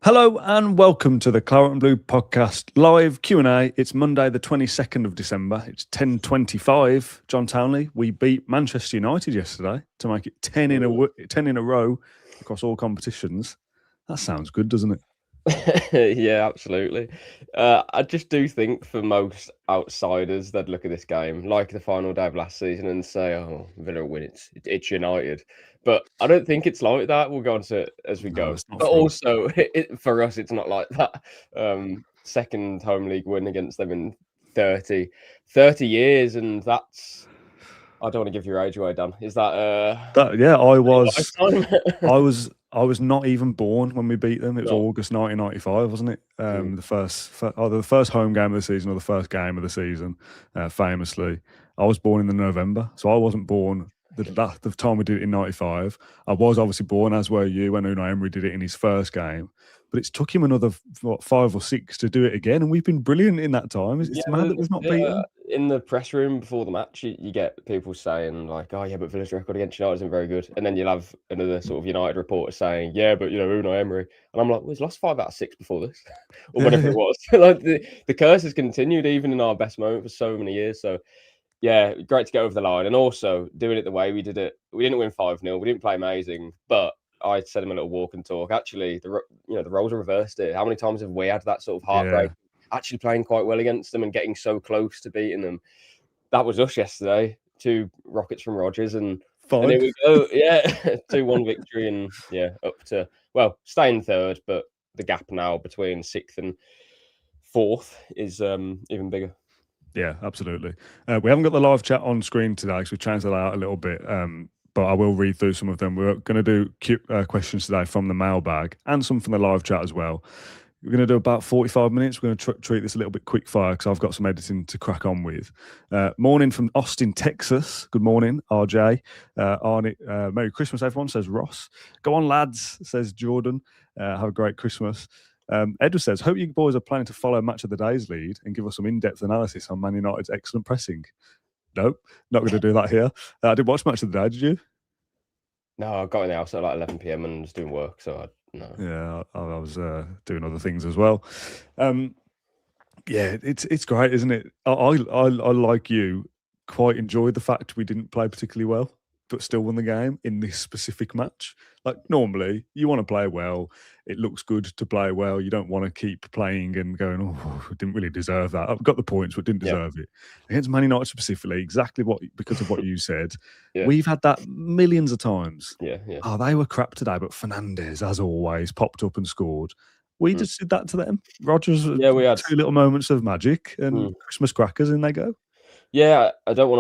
Hello and welcome to the Claret and Blue podcast live Q&A. It's Monday the 22nd of December. It's 10:25. John Townley, we beat Manchester United yesterday to make it 10 in a row across all competitions. That sounds good, doesn't it? Yeah, absolutely. I just do think for most outsiders, they'd look at this game like the final day of last season and say, "Oh, Villa will win. It's United." But I don't think it's like that. We'll go on to it as we No, go. it's not But for us. also, for us, it's not like that. Second home league win against them in 30 years, and that's. I don't want to give your age away, Dan. Is that Yeah, I lifetime? was not even born when we beat them. It was No. August 1995, wasn't it? The first home game of the season or the first game of the season, famously. I was born in the November, so I wasn't born the time we did it in 95. I was obviously born, as were you, when Emery did it in his first game. But it's took him another, 5 or 6 to do it again, and we've been brilliant in that time. It's mad that we've not beaten. In the press room before the match, you get people saying like, "Oh yeah, but Villa's record against United isn't very good," and then you'll have another sort of United reporter saying, "Yeah, but Unai Emery," and I'm like, "Well, he's lost 5 out of 6 before this, or whatever it was." Like the curse has continued even in our best moment for so many years. So yeah, great to get over the line, and also doing it the way we did it. We didn't win 5-0. We didn't play amazing, but I said him a little walk and talk. Actually, the roles are reversed here. How many times have we had that sort of heartbreak? Yeah. Actually playing quite well against them and getting so close to beating them. That was us yesterday. 2 rockets from Rodgers, and here we go. Yeah, 2-1 victory, and yeah, up to staying third, but the gap now between 6th and 4th is even bigger. Yeah, absolutely. We haven't got the live chat on screen today because we changed that out a little bit. But I will read through some of them. We're going to do questions today from the mailbag and some from the live chat as well. We're going to do about 45 minutes. We're going to treat this a little bit quick fire because I've got some editing to crack on with. Morning from Austin, Texas. Good morning, RJ. Arnie, Merry Christmas, everyone, says Ross. Go on, lads, says Jordan. Have a great Christmas. Edward says, hope you boys are planning to follow Match of the Day's lead and give us some in-depth analysis on Man United's excellent pressing. Nope, not going to do that here. I did watch Match of the Day, did you? No, I got in the house at like 11 p.m. and was doing work, so no. Yeah, I was doing other things as well. Yeah, it's great, isn't it? I like you, quite enjoyed the fact we didn't play particularly well, but still won the game in this specific match. Like normally, you want to play well. It looks good to play well. You don't want to keep playing and going, oh, I didn't really deserve that. I've got the points, but didn't deserve it. Against Man United specifically, exactly because of what you said. Yeah. We've had that millions of times. Yeah. Oh, they were crap today, but Fernandes, as always, popped up and scored. We just did that to them. Rodgers, we had 2 little moments of magic and Christmas crackers, and they go. Yeah, I don't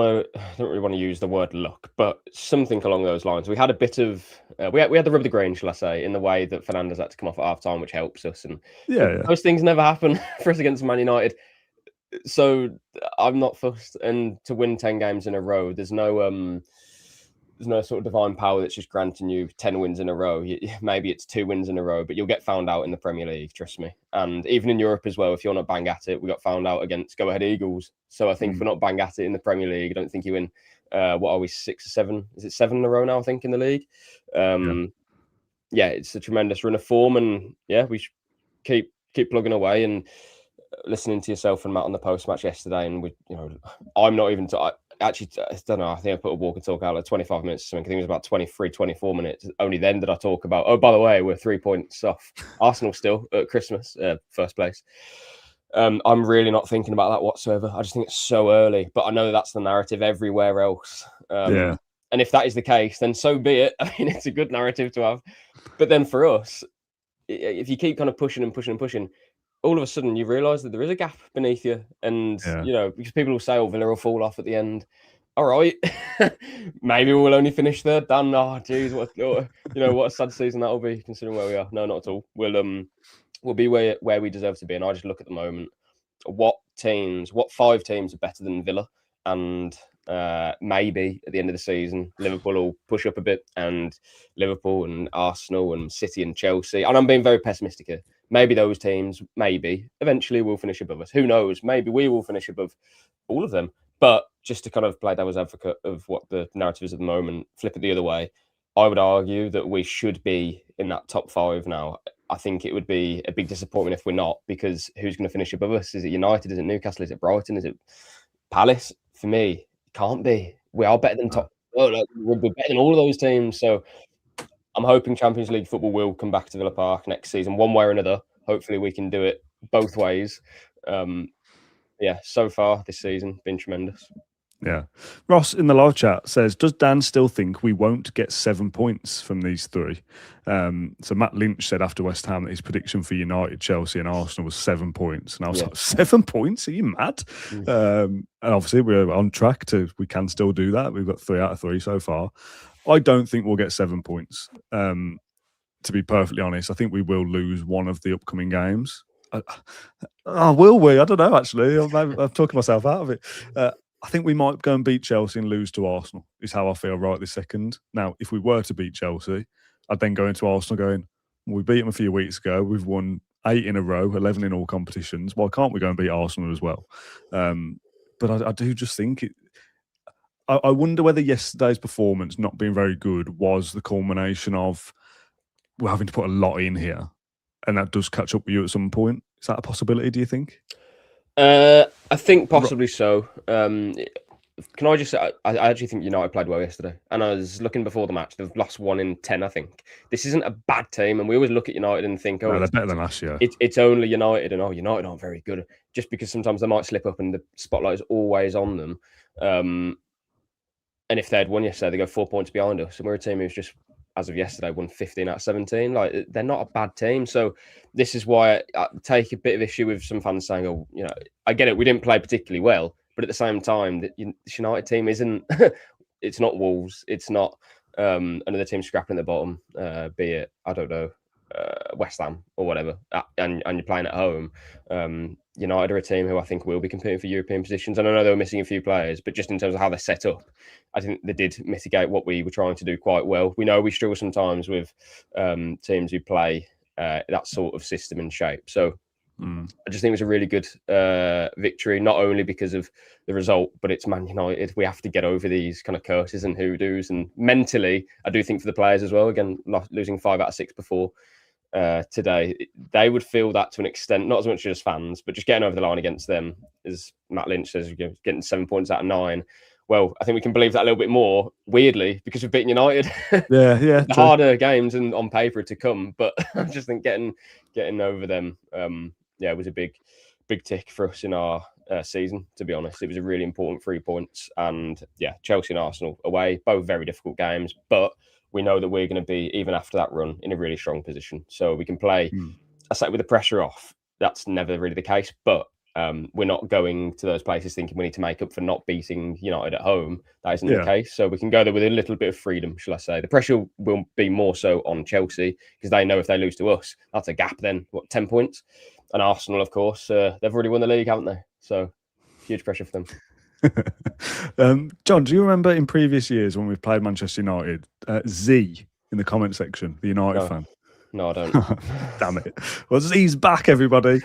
really want to use the word luck, but something along those lines. We had a bit of we had the rub of the green, shall I say, in the way that Fernandes had to come off at half time, which helps us. And those things never happen for us against Man United. So I'm not fussed. And to win 10 games in a row, there's no sort of divine power that's just granting you 10 wins in a row. Maybe it's 2 wins in a row, but you'll get found out in the Premier League, trust me. And even in Europe as well, if you're not bang at it, we got found out against Go Ahead Eagles. So I think if we're not bang at it in the Premier League, I don't think you win, what are we, 6 or 7? Is it 7 in a row now, I think, in the league? Yeah, it's a tremendous run of form. And yeah, we should keep plugging away and listening to yourself and Matt on the post-match yesterday. And I'm not even... Actually, I don't know. I think I put a walk and talk out like 25 minutes or something. I think it was about 23, 24 minutes. Only then did I talk about, oh, by the way, we're 3 points off Arsenal still at Christmas, first place. I'm really not thinking about that whatsoever. I just think it's so early. But I know that's the narrative everywhere else. And if that is the case, then so be it. I mean, it's a good narrative to have. But then for us, if you keep kind of pushing and pushing and pushing, all of a sudden you realise that there is a gap beneath you. And, because people will say, oh, Villa will fall off at the end. All right, maybe we'll only finish third. Dan, oh, geez, what a sad season that'll be, considering where we are. No, not at all. We'll be where we deserve to be. And I just look at the moment, what 5 teams are better than Villa? And maybe at the end of the season, Liverpool will push up a bit, and Liverpool and Arsenal and City and Chelsea. And I'm being very pessimistic here. Maybe those teams, eventually will finish above us. Who knows? Maybe we will finish above all of them. But just to kind of play devil's advocate of what the narrative is at the moment, flip it the other way, I would argue that we should be in that top 5 now. I think it would be a big disappointment if we're not, because who's going to finish above us? Is it United? Is it Newcastle? Is it Brighton? Is it Palace? For me, it can't be. We are better than we're better than all of those teams. So I'm hoping Champions League football will come back to Villa Park next season, one way or another. Hopefully we can do it both ways. Yeah, so far this season, been tremendous. Yeah. Ross in the live chat says, does Dan still think we won't get 7 points from these three? So Matt Lynch said after West Ham that his prediction for United, Chelsea and Arsenal was 7 points. And I was like, 7 points? Are you mad? And obviously we're on track we can still do that. We've got 3 out of 3 so far. I don't think we'll get 7 points. To be perfectly honest, I think we will lose one of the upcoming games. Will we? I don't know, actually. I'm talking myself out of it. I think we might go and beat Chelsea and lose to Arsenal, is how I feel right this second. Now, if we were to beat Chelsea, I'd then go into Arsenal going, we beat them a few weeks ago. We've won 8 in a row, 11 in all competitions. Why can't we go and beat Arsenal as well? But I do just think I wonder whether yesterday's performance not being very good was the culmination of we're having to put a lot in here, and that does catch up with you at some point. Is that a possibility, do you think? I think possibly so. Can I just say, I actually think United played well yesterday. And I was looking before the match, they've lost 1 in 10, I think. This isn't a bad team, and we always look at United and think, they're better than last year. It's only United, and United aren't very good. Just because sometimes they might slip up and the spotlight is always on them. And if they had won yesterday, they go 4 points behind us. And we're a team who's just, as of yesterday, won 15 out of 17. Like, they're not a bad team. So this is why I take a bit of issue with some fans saying, oh, I get it, we didn't play particularly well. But at the same time, the United team isn't, it's not Wolves. It's not another team scrapping at the bottom, be it, I don't know, West Ham or whatever, and you're playing at home. United are a team who I think will be competing for European positions. And I know they were missing a few players, but just in terms of how they're set up, I think they did mitigate what we were trying to do quite well. We know we struggle sometimes with teams who play that sort of system and shape. So I just think it was a really good victory, not only because of the result, but it's Man United. We have to get over these kind of curses and hoodoos. And mentally, I do think for the players as well, again, losing 5 out of 6 before today, they would feel that to an extent, not as much as fans, but just getting over the line against them, as Matt Lynch says, getting 7 points out of 9. Well, I think we can believe that a little bit more, weirdly, because we've beaten United. Yeah. The harder games and on paper to come, but I just think getting over them, it was a big tick for us in our season, to be honest. It was a really important 3 points. And Chelsea and Arsenal away, both very difficult games, but we know that we're going to be, even after that run, in a really strong position. So we can play, I say, with the pressure off. That's never really the case, but we're not going to those places thinking we need to make up for not beating United at home. That isn't the case. So we can go there with a little bit of freedom, shall I say. The pressure will be more so on Chelsea, because they know if they lose to us, that's a gap then, 10 points? And Arsenal, of course, they've already won the league, haven't they? So huge pressure for them. John, do you remember in previous years when we've played Manchester United, Z in the comment section, the United fan? No, I don't. Damn it. Well, Z's back, everybody,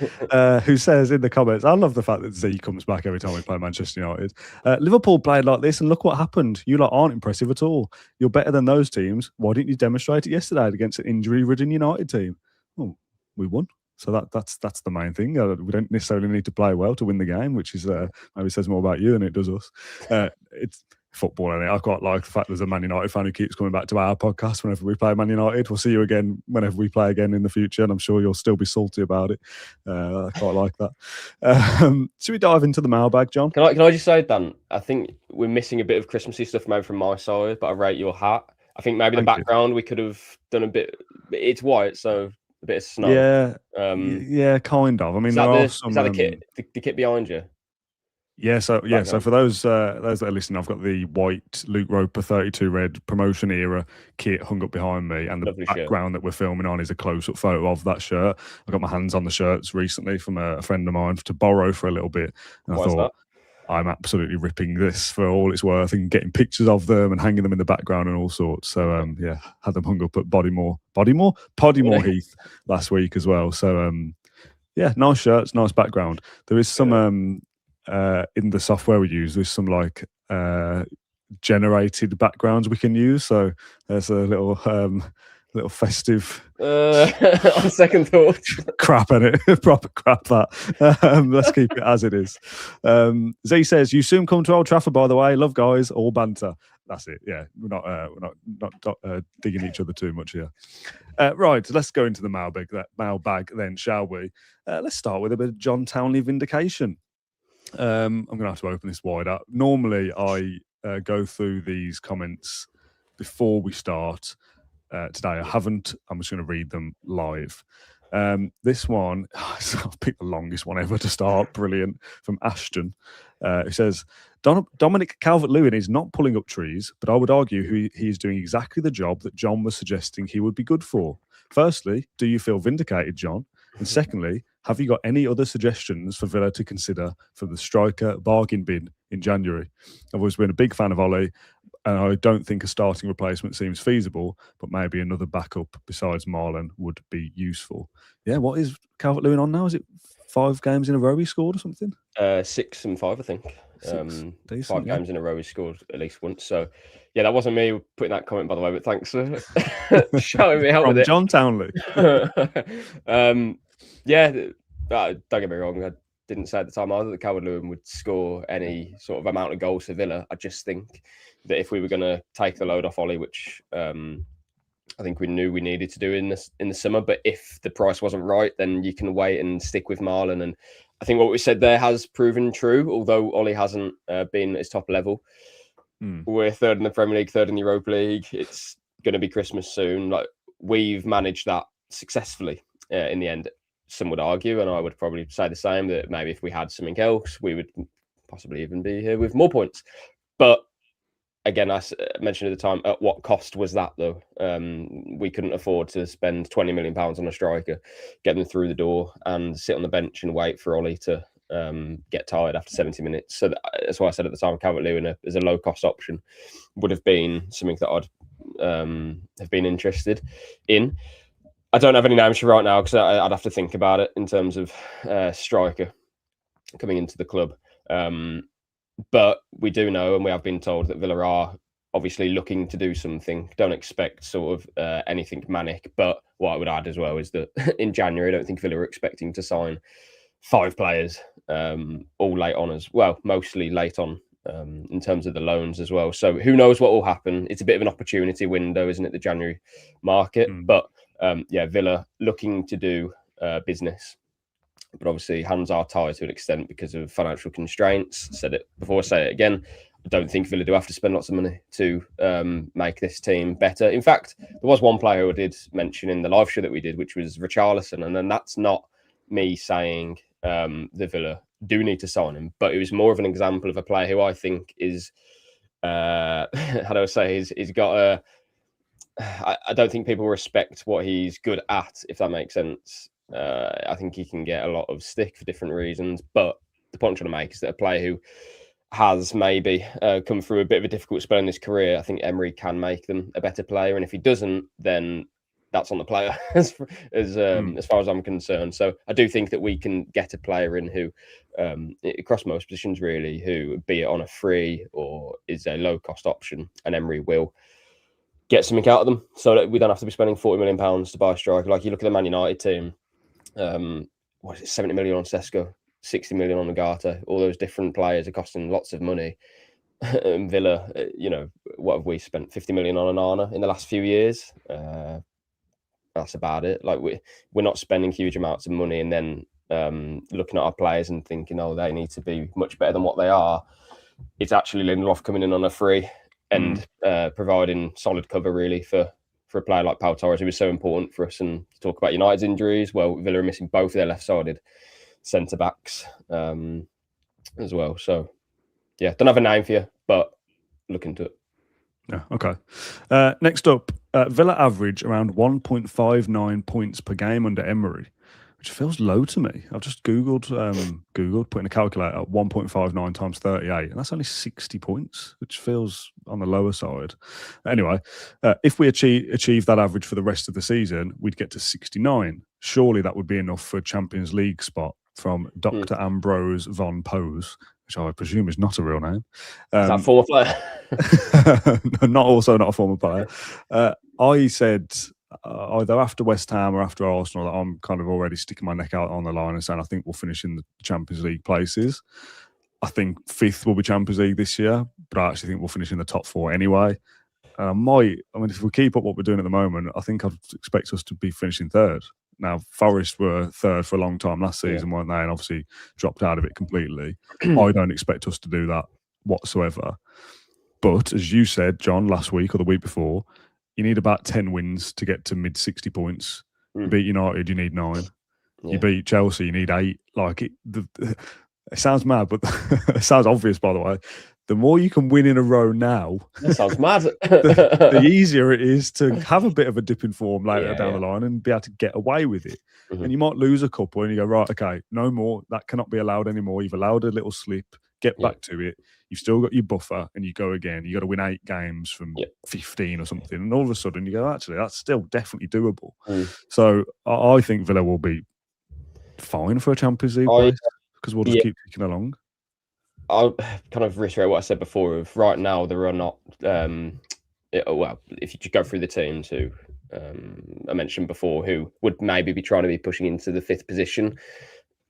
who says in the comments, I love the fact that Z comes back every time we play Manchester United. Liverpool played like this, and look what happened. You lot aren't impressive at all. You're better than those teams. Why didn't you demonstrate it yesterday against an injury-ridden United team? Oh, we won. So that's the main thing. We don't necessarily need to play well to win the game, which is maybe says more about you than it does us. It's football, and I quite like the fact there's a Man United fan who keeps coming back to our podcast whenever we play Man United. We'll see you again whenever we play again in the future, and I'm sure you'll still be salty about it. I quite like that. Should we dive into the mailbag, John? Can I just say, Dan, I think we're missing a bit of Christmassy stuff maybe from my side, but I rate your hat. I think maybe the background we could have done a bit. It's white, so a bit of snow. Yeah, kind of. I mean, is that the kit behind you? So for those that are listening, I've got the white Luke Roper 32 red promotion era kit hung up behind me, and the background that we're filming on is a close-up photo of that shirt. I got my hands on the shirts recently from a friend of mine to borrow for a little bit, and I thought, I'm absolutely ripping this for all it's worth and getting pictures of them and hanging them in the background and all sorts. So, had them hung up at Podymore Heath last week as well. So, nice shirts, nice background. There is some, in the software we use, there's some like generated backgrounds we can use. So there's a little Little festive. On second thoughts. Crap in it. Proper crap that. Let's keep it as it is. Z says, you soon come to Old Trafford, by the way. Love, guys. All banter. That's it. Yeah, we're not digging each other too much here. Right, let's go into the mailbag then, shall we? Let's start with a bit of John Townley vindication. I'm going to have to open this wide up. Normally, I go through these comments before we start. Today, I haven't. I'm just going to read them live. This one, I've picked the longest one ever to start. Brilliant. From Ashton. It says, Dominic Calvert-Lewin is not pulling up trees, but I would argue he is doing exactly the job that John was suggesting he would be good for. Firstly, do you feel vindicated, John? And secondly, have you got any other suggestions for Villa to consider for the striker bargain bin in January? I've always been a big fan of Ollie, and I don't think a starting replacement seems feasible, but maybe another backup besides Marlon would be useful. Yeah, what is Calvert-Lewin on now? Is it 5 games in a row he scored or something? 6 and 5, I think. Decent, 5 games in a row he scored at least once. So, yeah, that wasn't me putting that comment, by the way, but thanks for shouting me out From with it. John Townley. Yeah, don't get me wrong. I didn't say at the time either that Calvert-Lewin would score any sort of amount of goals for Villa. I just think that if we were going to take the load off Ollie, which I think we knew we needed to do in the summer, but if the price wasn't right, then you can wait and stick with Marlon. And I think what we said there has proven true, although Ollie hasn't been at his top level. We're 3rd in the Premier League, 3rd in the Europa League. It's going to be Christmas soon. Like, we've managed that successfully in the end. Some would argue, and I would probably say the same, that maybe if we had something else, we would possibly even be here with more points. But again, I mentioned at the time, at what cost was that, though? We couldn't afford to spend £20 million on a striker, get them through the door, and sit on the bench and wait for Ollie to get tired after 70 minutes. So that's why I said at the time, Calvert-Lewin as a low-cost option would have been something that I'd have been interested in. I don't have any names for right now because I'd have to think about it in terms of striker coming into the club. But we do know, and we have been told, that Villa are obviously looking to do something. Don't expect sort of anything manic. But what I would add as well is that in January, I don't think Villa are expecting to sign 5 players, all late on as well, mostly late on in terms of the loans as well. So who knows what will happen? It's a bit of an opportunity window, isn't it, the January market? But yeah, Villa looking to do business. But obviously, hands are tied to an extent because of financial constraints. Said it before, say it again. I don't think Villa do have to spend lots of money to make this team better. In fact, there was one player who I did mention in the live show that we did, which was Richarlison. And then that's not me saying the Villa do need to sign him, but it was more of an example of a player who I think is, how do I say, he's got a... I don't think people respect what he's good at, if that makes sense. I think he can get a lot of stick for different reasons, but the point I'm trying to make is that a player who has maybe come through a bit of a difficult spell in his career, I think Emery can make them a better player, and if he doesn't, then that's on the player as far as I'm concerned. So I do think that we can get a player in who, across most positions really, who, be it on a free or is a low-cost option, and Emery will get something out of them so that we don't have to be spending £40 million to buy a striker. Like, you look at the Man United team, what is it, 70 million on Sesko, 60 million on Nagata. All those different players are costing lots of money. And Villa, what have we spent? 50 million on Onana in the last few years. That's about it. Like, we're not spending huge amounts of money and then looking at our players and thinking, oh, they need to be much better than what they are. It's actually Lindelof coming in on a free and providing solid cover really for a player like Pau Torres, who was so important for us. And to talk about United's injuries, well, Villa are missing both their left-sided centre-backs as well. So, yeah, don't have a name for you, but look into it. Yeah, okay. Next up, Villa average around 1.59 points per game under Emery, which feels low to me. I've just Googled putting a calculator at 1.59 times 38, and that's only 60 points, which feels on the lower side. Anyway, if we achieve that average for the rest of the season, we'd get to 69. Surely that would be enough for a Champions League spot, from Dr. Ambrose von Pose, which I presume is not a real name. Is that a former player? Not a former player. I said either after West Ham or after Arsenal that I'm kind of already sticking my neck out on the line and saying I think we'll finish in the Champions League places. I think 5th will be Champions League this year, but I actually think we'll finish in the top 4 anyway. And if we keep up what we're doing at the moment, I think I'd expect us to be finishing 3rd. Now, Forest were 3rd for a long time last season, weren't they? And obviously dropped out of it completely. I don't expect us to do that whatsoever. But as you said, John, last week or the week before, you need about 10 wins to get to mid 60 points. You beat United, you need 9. You beat Chelsea, you need 8. It sounds mad, but it sounds obvious, by the way. The more you can win in a row now, that sounds mad. the easier it is to have a bit of a dip in form later down the line and be able to get away with it. And you might lose a couple and you go, right, okay, no more. That cannot be allowed anymore. You've allowed a little slip. Get back to it. You've still got your buffer and you go again. You got to win 8 games from 15 or something. And all of a sudden you go, actually, that's still definitely doable. So I think Villa will be fine for a Champions League place because we'll just keep ticking along. I'll kind of reiterate what I said before. Of right now, there are not. Well, if you go through the teams who I mentioned before, who would maybe be trying to be pushing into the 5th position,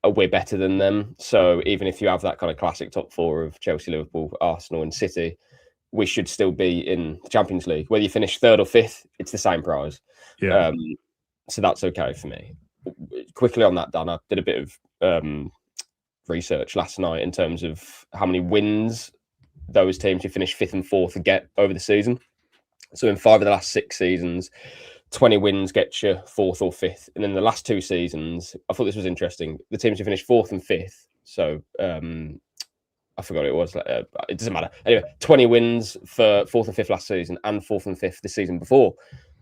we're better than them. So even if you have that kind of classic top 4 of Chelsea, Liverpool, Arsenal, and City, we should still be in the Champions League. Whether you finish 3rd or 5th, it's the same prize. Yeah. So that's okay for me. Quickly on that, Dan, I did a bit of research last night in terms of how many wins those teams who finish 5th and 4th get over the season. So in 5 of the last 6 seasons, 20 wins get you 4th or 5th. And then the last 2 seasons, I thought this was interesting. The teams who finished 4th and 5th, so I forgot what it was. It doesn't matter. Anyway, 20 wins for 4th and 5th last season and 4th and 5th the season before.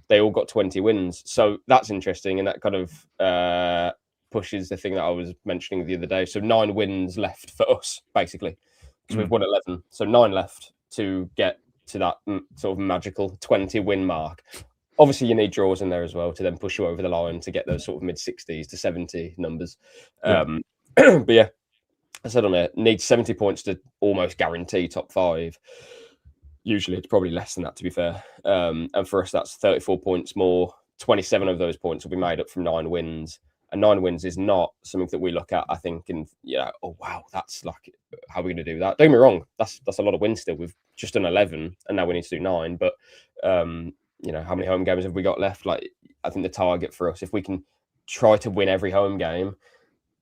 They all got 20 wins. So that's interesting. And that kind of pushes the thing that I was mentioning the other day. So 9 wins left for us, basically, because we've won 11. So 9 left to get to that sort of magical 20 win mark. Obviously, you need draws in there as well to then push you over the line to get those sort of mid 60s to 70 numbers. But yeah, I said on it, needs 70 points to almost guarantee top 5. Usually, it's probably less than that, to be fair. And for us, that's 34 points more. 27 of those points will be made up from 9 wins. And 9 wins is not something that we look at, I think, and oh wow, that's like, how are we going to do that? Don't get me wrong, that's a lot of wins still. We've just done 11, and now we need to do 9. But how many home games have we got left? Like, I think the target for us, if we can try to win every home game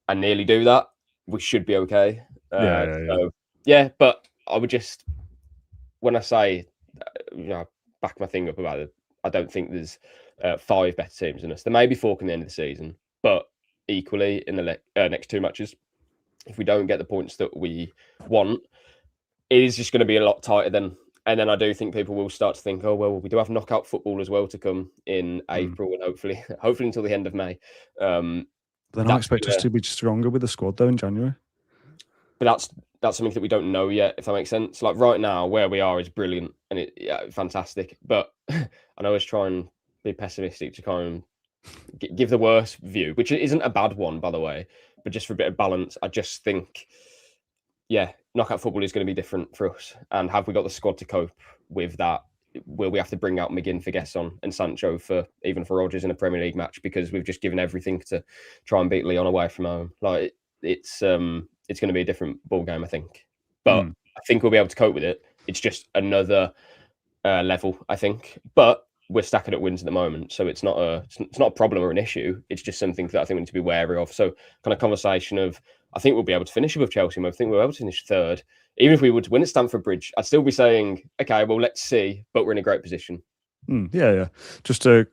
and nearly do that, we should be okay. But I would just, when I say, back my thing up about it, I don't think there's 5 better teams than us. There may be 4 in the end of the season, but equally in the next 2 matches, if we don't get the points that we want, it is just going to be a lot tighter then. And then I do think people will start to think, oh, well, we do have knockout football as well to come in April and hopefully until the end of May. Then I expect us to be stronger with the squad, though, in January. But that's something that we don't know yet, if that makes sense. Like right now, where we are is brilliant and fantastic. But I always try and be pessimistic to kind of give the worst view, which isn't a bad one, by the way. But just for a bit of balance, I just think, knockout football is going to be different for us. And have we got the squad to cope with that? Will we have to bring out McGinn for Gesson and Sancho for Rodgers in a Premier League match because we've just given everything to try and beat Lyon away from home? Like it's going to be a different ball game, I think. But I think we'll be able to cope with it. It's just another level, I think. But we're stacking at wins at the moment, so it's not a problem or an issue. It's just something that I think we need to be wary of. So kind of conversation of, I think we'll be able to finish above Chelsea. I think we'll be able to finish 3rd. Even if we would win at Stamford Bridge, I'd still be saying, okay, well, let's see, but we're in a great position. Just to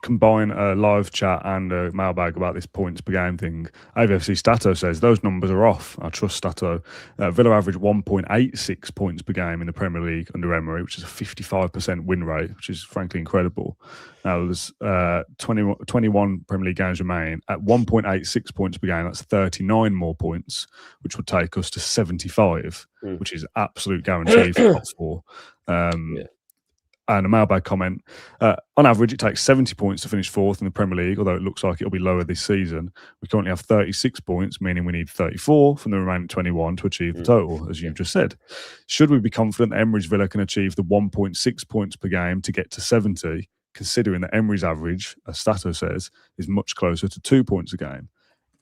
combine a live chat and a mailbag about this points per game thing, AVFC Stato says those numbers are off. I trust Stato. Villa averaged 1.86 points per game in the Premier League under Emery, which is a 55% win rate, which is frankly incredible. Now there's 21 Premier League games remain. At 1.86 points per game, that's 39 more points, which would take us to 75, which is absolute guarantee for top 4. And a mailbag comment, on average, it takes 70 points to finish 4th in the Premier League, although it looks like it'll be lower this season. We currently have 36 points, meaning we need 34 from the remaining 21 to achieve the total, as you've just said. Should we be confident that Emery's Villa can achieve the 1.6 points per game to get to 70? considering that Emery's average, as Stato says, is much closer to 2 points a game.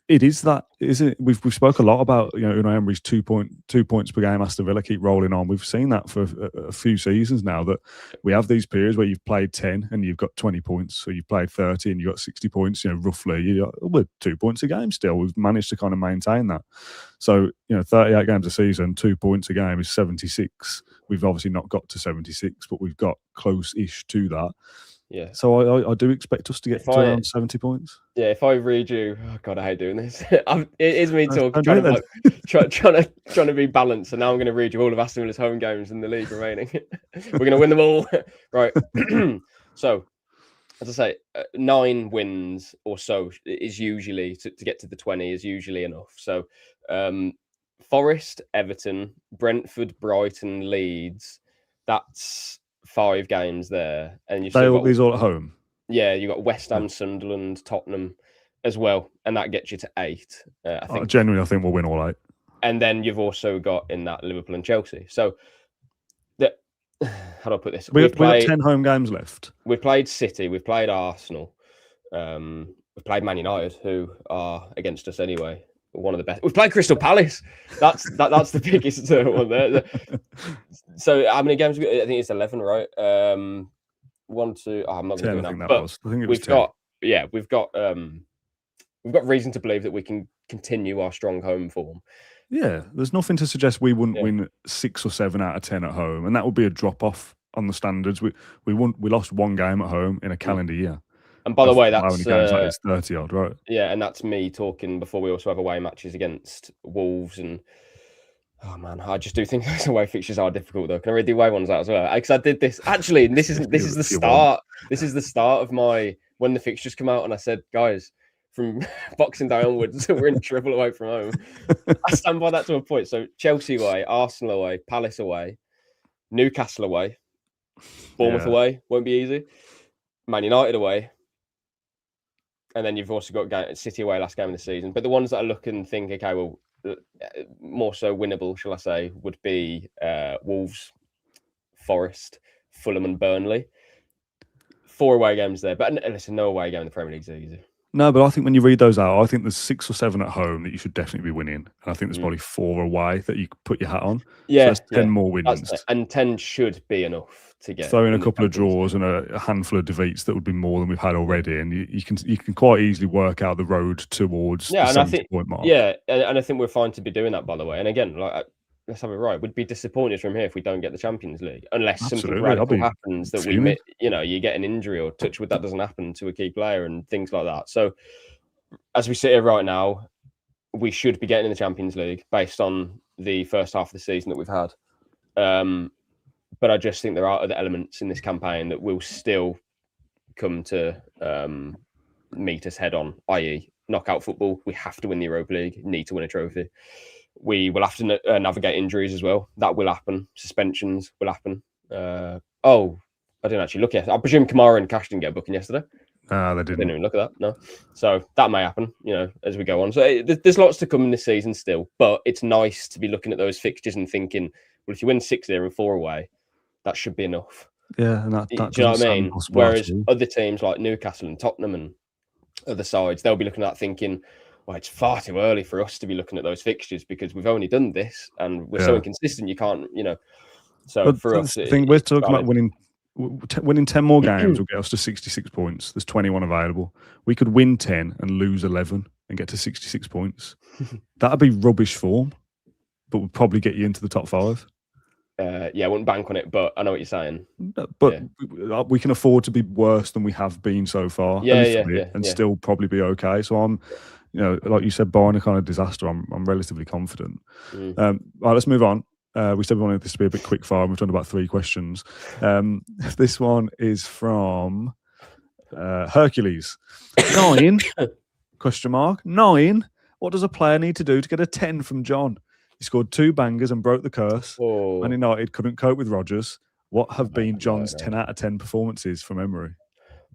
It is that, isn't it? We've spoke a lot about Emery's 2 points per game. Aston Villa keep rolling on. We've seen that for a few seasons now, that we have these periods where you've played 10 and you've got 20 points, so you've played 30 and you've got 60 points. Roughly, we're 2 points a game still. We've managed to kind of maintain that. So 38 games a season, 2 points a game is 76. We've obviously not got to 76, but we've got close-ish to that. Yeah. So I do expect us to get to around 70 points. Yeah, if I read you, oh God, I hate doing this. It is me talking, trying to be balanced. And now I'm going to read you all of Aston Villa's home games in the league remaining. We're going to win them all, right? So, as I say, 9 wins or so is usually to get to the 20 is usually enough. So, Forest, Everton, Brentford, Brighton, Leeds. That's 5 games there, and you've still got these all at home. Yeah, you got West Ham, Sunderland, Tottenham as well, and that gets you to 8. I think genuinely, I think we'll win all 8. And then you've also got in that Liverpool and Chelsea. So, how do I put this? We've got 10 home games left. We've played City, we've played Arsenal, we've played Man United, who are against us anyway. One of the best. We've played Crystal Palace. That's the biggest one there. So how many games? I think it's 11, right? 1, 2. Oh, I'm not going to do that. But I think it was 10. We've got reason to believe that we can continue our strong home form. Yeah, there's nothing to suggest we wouldn't win 6 or 7 out of 10 at home, and that would be a drop off on the standards. We lost 1 game at home in a calendar year. And by the way, that's 30 odd, right? Yeah, and that's me talking before we also have away matches against Wolves. And oh man, I just do think those away fixtures are difficult though. Can I read the away ones out as well? Because I did this actually, and this is the start. This is the start of when the fixtures come out, and I said, guys, from Boxing Day onwards, we're in trouble away from home. I stand by that to a point. So Chelsea away, Arsenal away, Palace away, Newcastle away, Bournemouth away, won't be easy. Man United away. And then you've also got City away last game of the season. But the ones that I look and think, okay, well, more so winnable, shall I say, would be Wolves, Forest, Fulham and Burnley. 4 away games there. But listen, no away game in the Premier League is easy. No, but I think when you read those out, I think there's 6 or 7 at home that you should definitely be winning. And I think there's probably 4 away that you could put your hat on. Yeah. So that's 10 more wins. And 10 should be enough to get. Throw in a couple of draws and a handful of defeats, that would be more than we've had already. And you can quite easily work out the road towards the 70-point mark. Yeah, and I think we're fine to be doing that, by the way. And again, let's have it right. We'd be disappointed from here if we don't get the Champions League, unless something radical happens that you get an injury or touch wood that doesn't happen to a key player and things like that. So, as we sit here right now, we should be getting in the Champions League based on the first half of the season that we've had. But I just think there are other elements in this campaign that will still come to meet us head on, i.e. knockout football. We have to win the Europa League, need to win a trophy. We will have to navigate injuries as well. That will happen. Suspensions will happen. I didn't actually look at it. I presume Kamara and Cash didn't get a booking yesterday. They didn't. Didn't even look at that, no. So that may happen, as we go on. So there's lots to come in this season still, but it's nice to be looking at those fixtures and thinking, well, if you win 6 there and 4 away, that should be enough. Yeah, and that do you know what I mean? Whereas other teams like Newcastle and Tottenham and other sides, they'll be looking at that thinking, well, it's far too early for us to be looking at those fixtures because we've only done this and we're so inconsistent. You can't, So but for us, I think we're talking about winning 10 more games will get us to 66 points. There's 21 available. We could win 10 and lose 11 and get to 66 points. That'd be rubbish form, but would probably get you into the top 5. I wouldn't bank on it, but I know what you're saying. But we can afford to be worse than we have been so far, and still probably be okay. So I'm, like you said, barring a kind of disaster, I'm relatively confident. Right, let's move on. We said we wanted this to be a bit quick fire. We've done about 3 questions. This one is from Hercules. 9? Question mark. 9. What does a player need to do to get a 10 from John? He scored 2 bangers and broke the curse. Oh. Man United couldn't cope with Rodgers. What have been John's 10 out of 10 performances from Emery?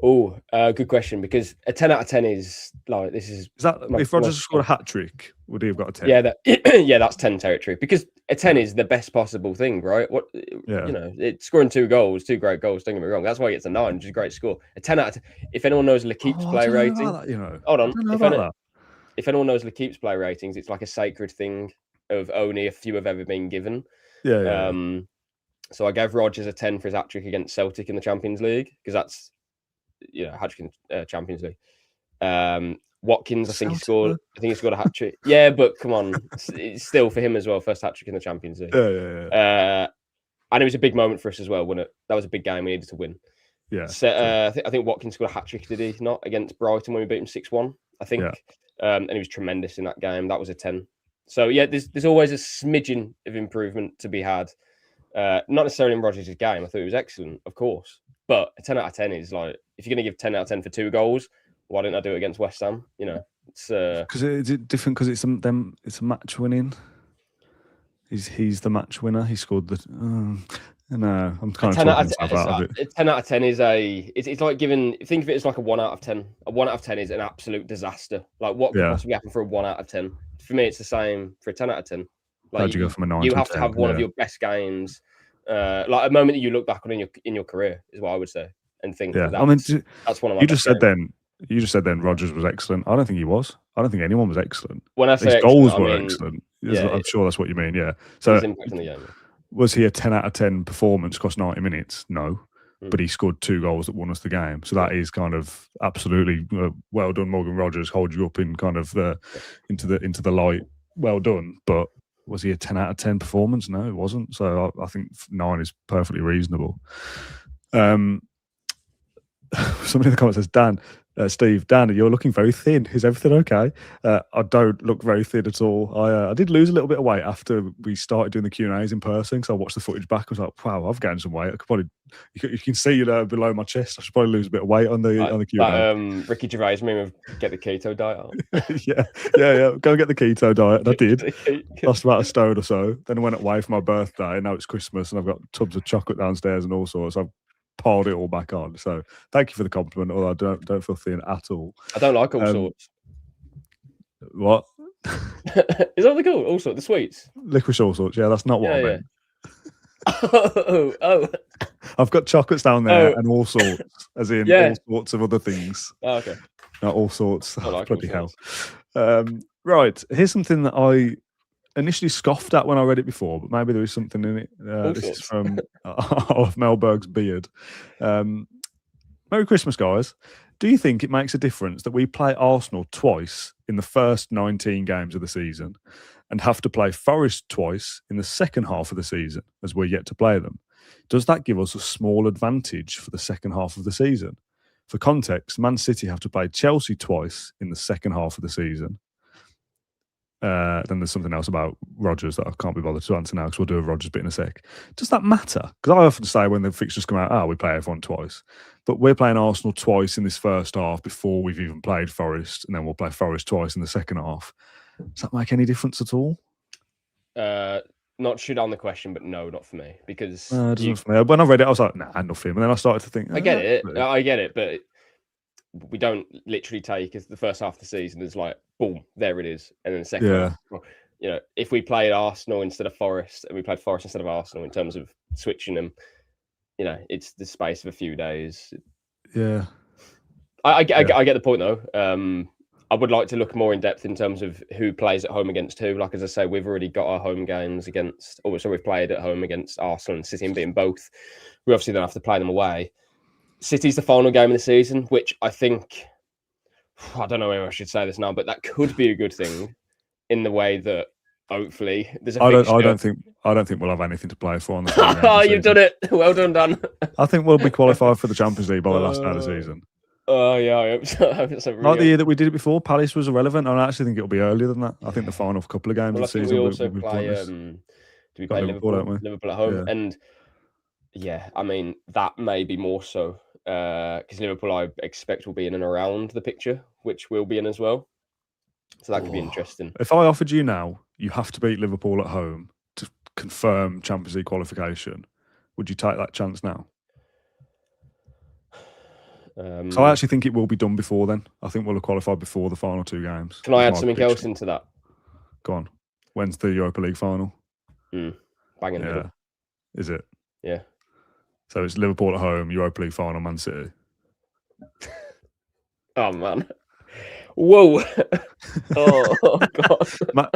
Oh, good question. Because a 10 out of 10 is like this is that if Rodgers scored a hat trick, would he have got a 10? Yeah, yeah, that's 10 territory. Because a 10 is the best possible thing, right? It's scoring 2 goals, 2 great goals. Don't get me wrong. That's why he gets a 9, which is a great score. A 10 out of 10. If anyone knows L'Equipe's play rating, hold on. If anyone knows L'Equipe's play ratings, it's like a sacred thing of only a few have ever been given. Yeah. So I gave Rodgers a 10 for his hat trick against Celtic in the Champions League because that's hat trick in Champions League. Watkins, I think he scored a hat trick. Yeah, but come on, it's still for him as well. First hat trick in the Champions League. Yeah. And it was a big moment for us as well, wasn't it? That was a big game we needed to win. Yeah. So I think Watkins scored a hat trick, did he not, against Brighton when we beat him 6-1? I think. Yeah. And he was tremendous in that game. That was a 10. So yeah, there's always a smidgen of improvement to be had. Not necessarily in Rodgers' game. I thought he was excellent, of course. But a 10 out of 10 is like, if you're going to give 10 out of 10 for 2 goals, why didn't I do it against West Ham? It's because it's different because it's a match winning. He's the match winner. He scored the. No, I'm kind of talking myself out of it. A 10 out of 10 is it's like giving. Think of it as like a 1 out of 10. A 1 out of 10 is an absolute disaster. Like what could possibly happen for a 1 out of 10? For me, it's the same for a 10 out of 10. Like how'd you go from a 9? You have to have one of your best games, like a moment that you look back on in your career is what I would say, and think. Yeah, that's one of my. You just said then Rodgers was excellent. I don't think he was. I don't think anyone was excellent. When I say his goals were excellent, I'm sure that's what you mean. Yeah. So his impact in the game. Was he a 10 out of 10 performance across 90 minutes? No. But he scored 2 goals that won us the game. So that is kind of absolutely well done, Morgan Rodgers. Hold you up in kind of into the light. Well done. But was he a 10 out of 10 performance? No, it wasn't. So I think 9 is perfectly reasonable. Somebody in the comments says, Steve, Dan, you're looking very thin. Is everything okay? I don't look very thin at all. I did lose a little bit of weight after we started doing the Q&As in person, because I watched the footage back. I was like, wow, I've gained some weight. I could probably, you can see below my chest. I should probably lose a bit of weight on the Q&A. Ricky Gervais meme of get the keto diet on. yeah. Go and get the keto diet. And I did. Lost about a stone or so. Then I went away for my birthday. Now it's Christmas and I've got tubs of chocolate downstairs and all sorts. I've piled it all back on. So thank you for the compliment, although I don't feel thin at all. I don't like all sorts. What? Is that what they call all sorts? The sweets? Licorice all sorts, yeah, that's not what I meant. Oh. I've got chocolates down there and all sorts, as in all sorts of other things. Oh, okay. Not all sorts. Like bloody hell. Right, here's something that I initially scoffed at when I read it before, but maybe there is something in it. This is from Mailbag's beard. Merry Christmas, guys. Do you think it makes a difference that we play Arsenal twice in the first 19 games of the season and have to play Forest twice in the second half of the season, as we're yet to play them? Does that give us a small advantage for the second half of the season? For context, Man City have to play Chelsea twice in the second half of the season. Then there's something else about Rodgers that I can't be bothered to answer now, because we'll do a Rodgers bit in a sec. Does that matter? Because I often say when the fixtures come out, we play everyone twice. But we're playing Arsenal twice in this first half before we've even played Forest, and then we'll play Forest twice in the second half. Does that make any difference at all? Not shoot on the question, but no, not for me. Because it doesn't for me. When I read it, I was like, nah, nothing. And then I started to think, I get it, but we don't literally take as the first half of the season is like, boom, there it is. And then the second half, if we played Arsenal instead of Forest and we played Forest instead of Arsenal in terms of switching them, it's the space of a few days. Yeah. I get the point though. I would like to look more in depth in terms of who plays at home against who. Like, as I say, we've already got our home games against, so we've played at home against Arsenal and City and beaten both. We obviously don't have to play them away. City's the final game of the season, which I think, I don't know whether I should say this now, but that could be a good thing in the way that hopefully there's a fixture. I don't think we'll have anything to play for on the Oh, you've done it. Well done, Dan. I think we'll be qualified for the Champions League by the last day of the season. Oh, yeah, I hope so. Like the year that we did it before, Palace was irrelevant. I actually think it'll be earlier than that. I think the final couple of games of the season. We also play, do we play Liverpool at home? Yeah. And yeah, I mean, that may be more so because Liverpool, I expect, will be in and around the picture, which we'll be in as well. So that could be interesting. If I offered you now, you have to beat Liverpool at home to confirm Champions League qualification, would you take that chance now? So I actually think it will be done before then. I think we'll have qualified before the final 2 games. Can I add something else into that? Go on. When's the Europa League final? Bang in the middle. Is it? Yeah. So it's Liverpool at home, Europa League final, Man City. Oh man. Whoa. Oh god.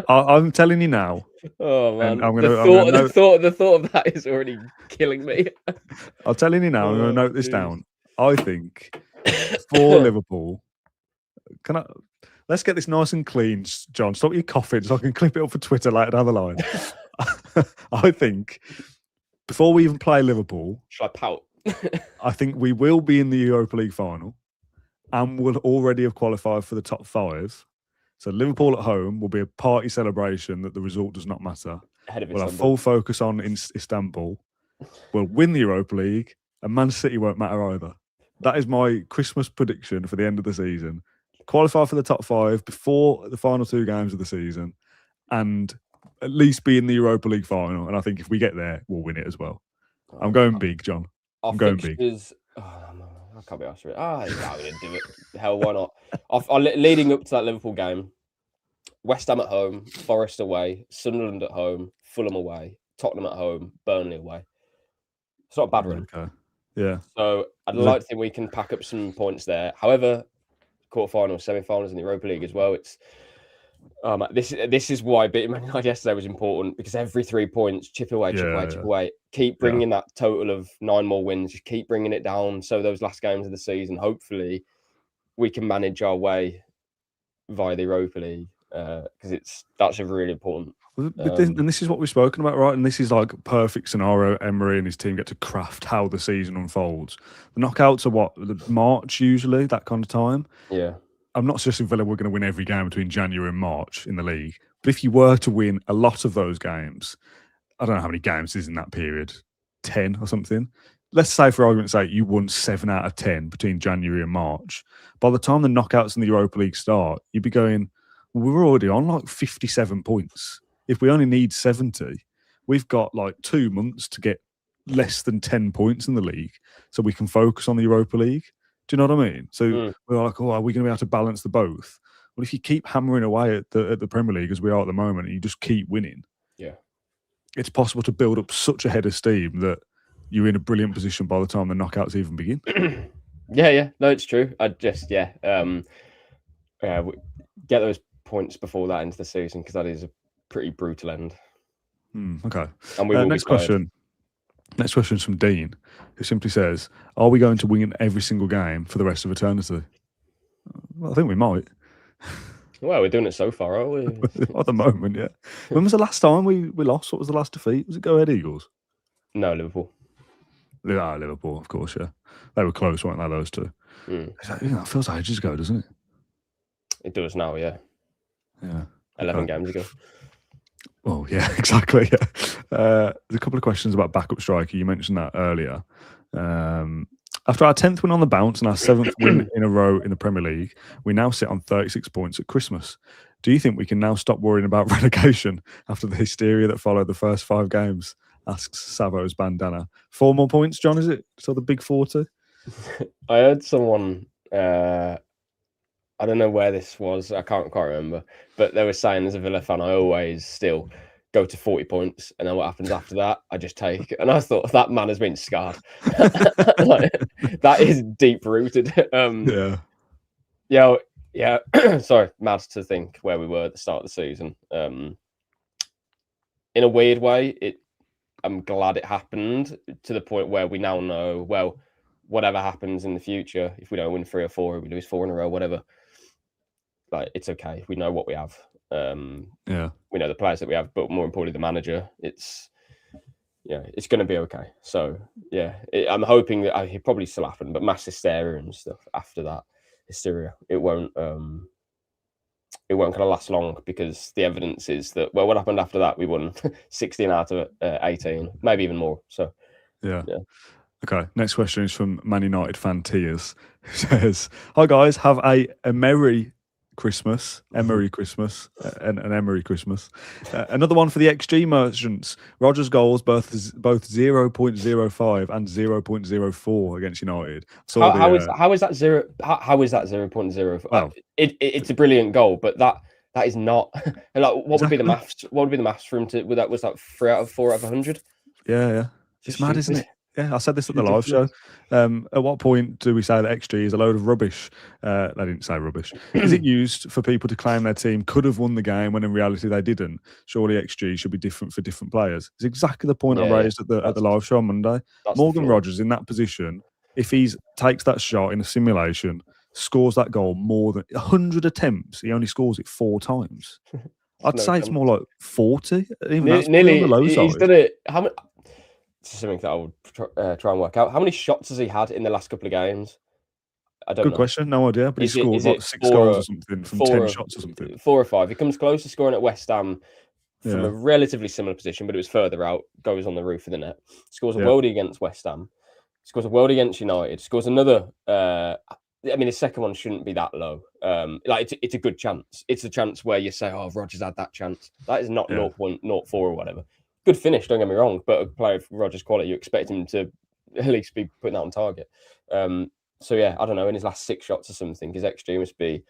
I'm telling you now. Oh man. The thought of that is already killing me. I'm telling you now, I'm going to note this down. I think for Liverpool, let's get this nice and clean, John. Stop your coughing so I can clip it up for Twitter later down the line. I think before we even play Liverpool, should I pout? I think we will be in the Europa League final and will already have qualified for the top 5. So Liverpool at home will be a party celebration that the result does not matter. We'll have full focus on Istanbul. We'll win the Europa League and Man City won't matter either. That is my Christmas prediction for the end of the season. Qualify for the top 5 before the final 2 games of the season and at least be in the Europa League final. And I think if we get there, we'll win it as well. I'm going big, John. I'm going big. I can't be asked for it. I'm going to do it. Hell, why not? Leading up to that Liverpool game, West Ham at home, Forest away, Sunderland at home, Fulham away, Tottenham at home, Burnley away. It's not a bad run. Okay. Yeah. So I'd like to think we can pack up some points there. However, quarterfinals, semi-finals in the Europa League as well. It's this is why beating Man United yesterday was important, because every 3 points, chip away, chip away. Keep bringing that total of 9 more wins. Just keep bringing it down. So those last games of the season, hopefully, we can manage our way via the Europa League, because that's a really important. And this is what we've spoken about, right? And this is like a perfect scenario. Emery and his team get to craft how the season unfolds. The knockouts are March usually, that kind of time. Yeah. I'm not suggesting Villa we're going to win every game between January and March in the league. But if you were to win a lot of those games, I don't know how many games is in that period, 10 or something. Let's say, for argument's sake, you won 7 out of 10 between January and March. By the time the knockouts in the Europa League start, you'd be going, well, we're already on like 57 points. If we only need 70, we've got like 2 months to get less than 10 points in the league so we can focus on the Europa League. Do you know what I mean? So we're like, are we going to be able to balance the both? Well, if you keep hammering away at the Premier League as we are at the moment and you just keep winning, it's possible to build up such a head of steam that you're in a brilliant position by the time the knockouts even begin. Yeah. No, it's true. I just, get those points before that into the season, because that is a pretty brutal end. Okay. And we will next question. Next question is from Dean, who simply says, are we going to win every single game for the rest of eternity? Well, I think we might. Well, we're doing it so far, aren't we? At the moment, yeah. When was the last time we lost? What was the last defeat? Was it Go Ahead Eagles? No, Liverpool. Liverpool, of course, yeah. They were close, weren't they, those two? That feels ages ago, doesn't it? It does now, yeah. Yeah. 11 games ago. Well, yeah, exactly. Yeah. There's a couple of questions about backup striker. You mentioned that earlier. After our 10th win on the bounce and our 7th win in a row in the Premier League, we now sit on 36 points at Christmas. Do you think we can now stop worrying about relegation after the hysteria that followed the first 5 games? Asks Savo's bandana. 4 more points, John, is it? So the big 40? I heard someone, I don't know where this was, I can't quite remember, but they were saying as a Villa fan, I always still go to 40 points, and then what happens after that, I just take. And I thought, that man has been scarred. That is deep-rooted. Yeah. Sorry, mad to think where we were at the start of the season. In a weird way, I'm glad it happened, to the point where we now know, well, whatever happens in the future, if we don't win 3 or 4, or we lose 4 in a row, whatever, like, it's okay. We know what we have. We know the players that we have, but more importantly, the manager. It's going to be okay. So I'm hoping that it probably still happen, but mass hysteria and stuff after that hysteria, it won't kind of last long, because the evidence is that, well, what happened after that? We won 16 out of 18, maybe even more. So yeah. Okay, next question is from Man United fan Tears, who says, hi guys, have a Emery Christmas, Emery Christmas, and Emery Christmas. Another one for the XG merchants. Rodgers' goals both 0.05 and 0.04 against United. How is that zero? How is that 0.0? Well, it's a brilliant goal, but that is not. Like, what would be the maths? What would be the maths for him to? Was that 3 out of 4 out of 100? Yeah. It's mad, isn't it? Yeah, I said this at the live show. At what point do we say that XG is a load of rubbish? They didn't say rubbish. Is it used for people to claim their team could have won the game when in reality they didn't? Surely XG should be different for different players. It's exactly the point I raised at the live show on Monday. Morgan Rodgers in that position, if he takes that shot in a simulation, scores that goal more than 100 attempts, he only scores it 4 times. I'd say it's more like 40. Even that's nearly on the low side. He's done it. How many? Something that I would try and work out. How many shots has he had in the last couple of games? I don't know. Good question. No idea. But he scored like 6 goals or something from 10 shots or something. 4 or 5. He comes close to scoring at West Ham from a relatively similar position, but it was further out. Goes on the roof of the net. Scores a worldie against West Ham. Scores a worldie against United. Scores another. I mean, the second one shouldn't be that low. Like it's a good chance. It's a chance where you say, "Oh, Rodgers had that chance." That is not 0.04 or whatever. Good finish, don't get me wrong, but a player of Rodgers' quality, you expect him to at least be putting that on target. So yeah, I don't know. In his last 6 shots or something, his XG must be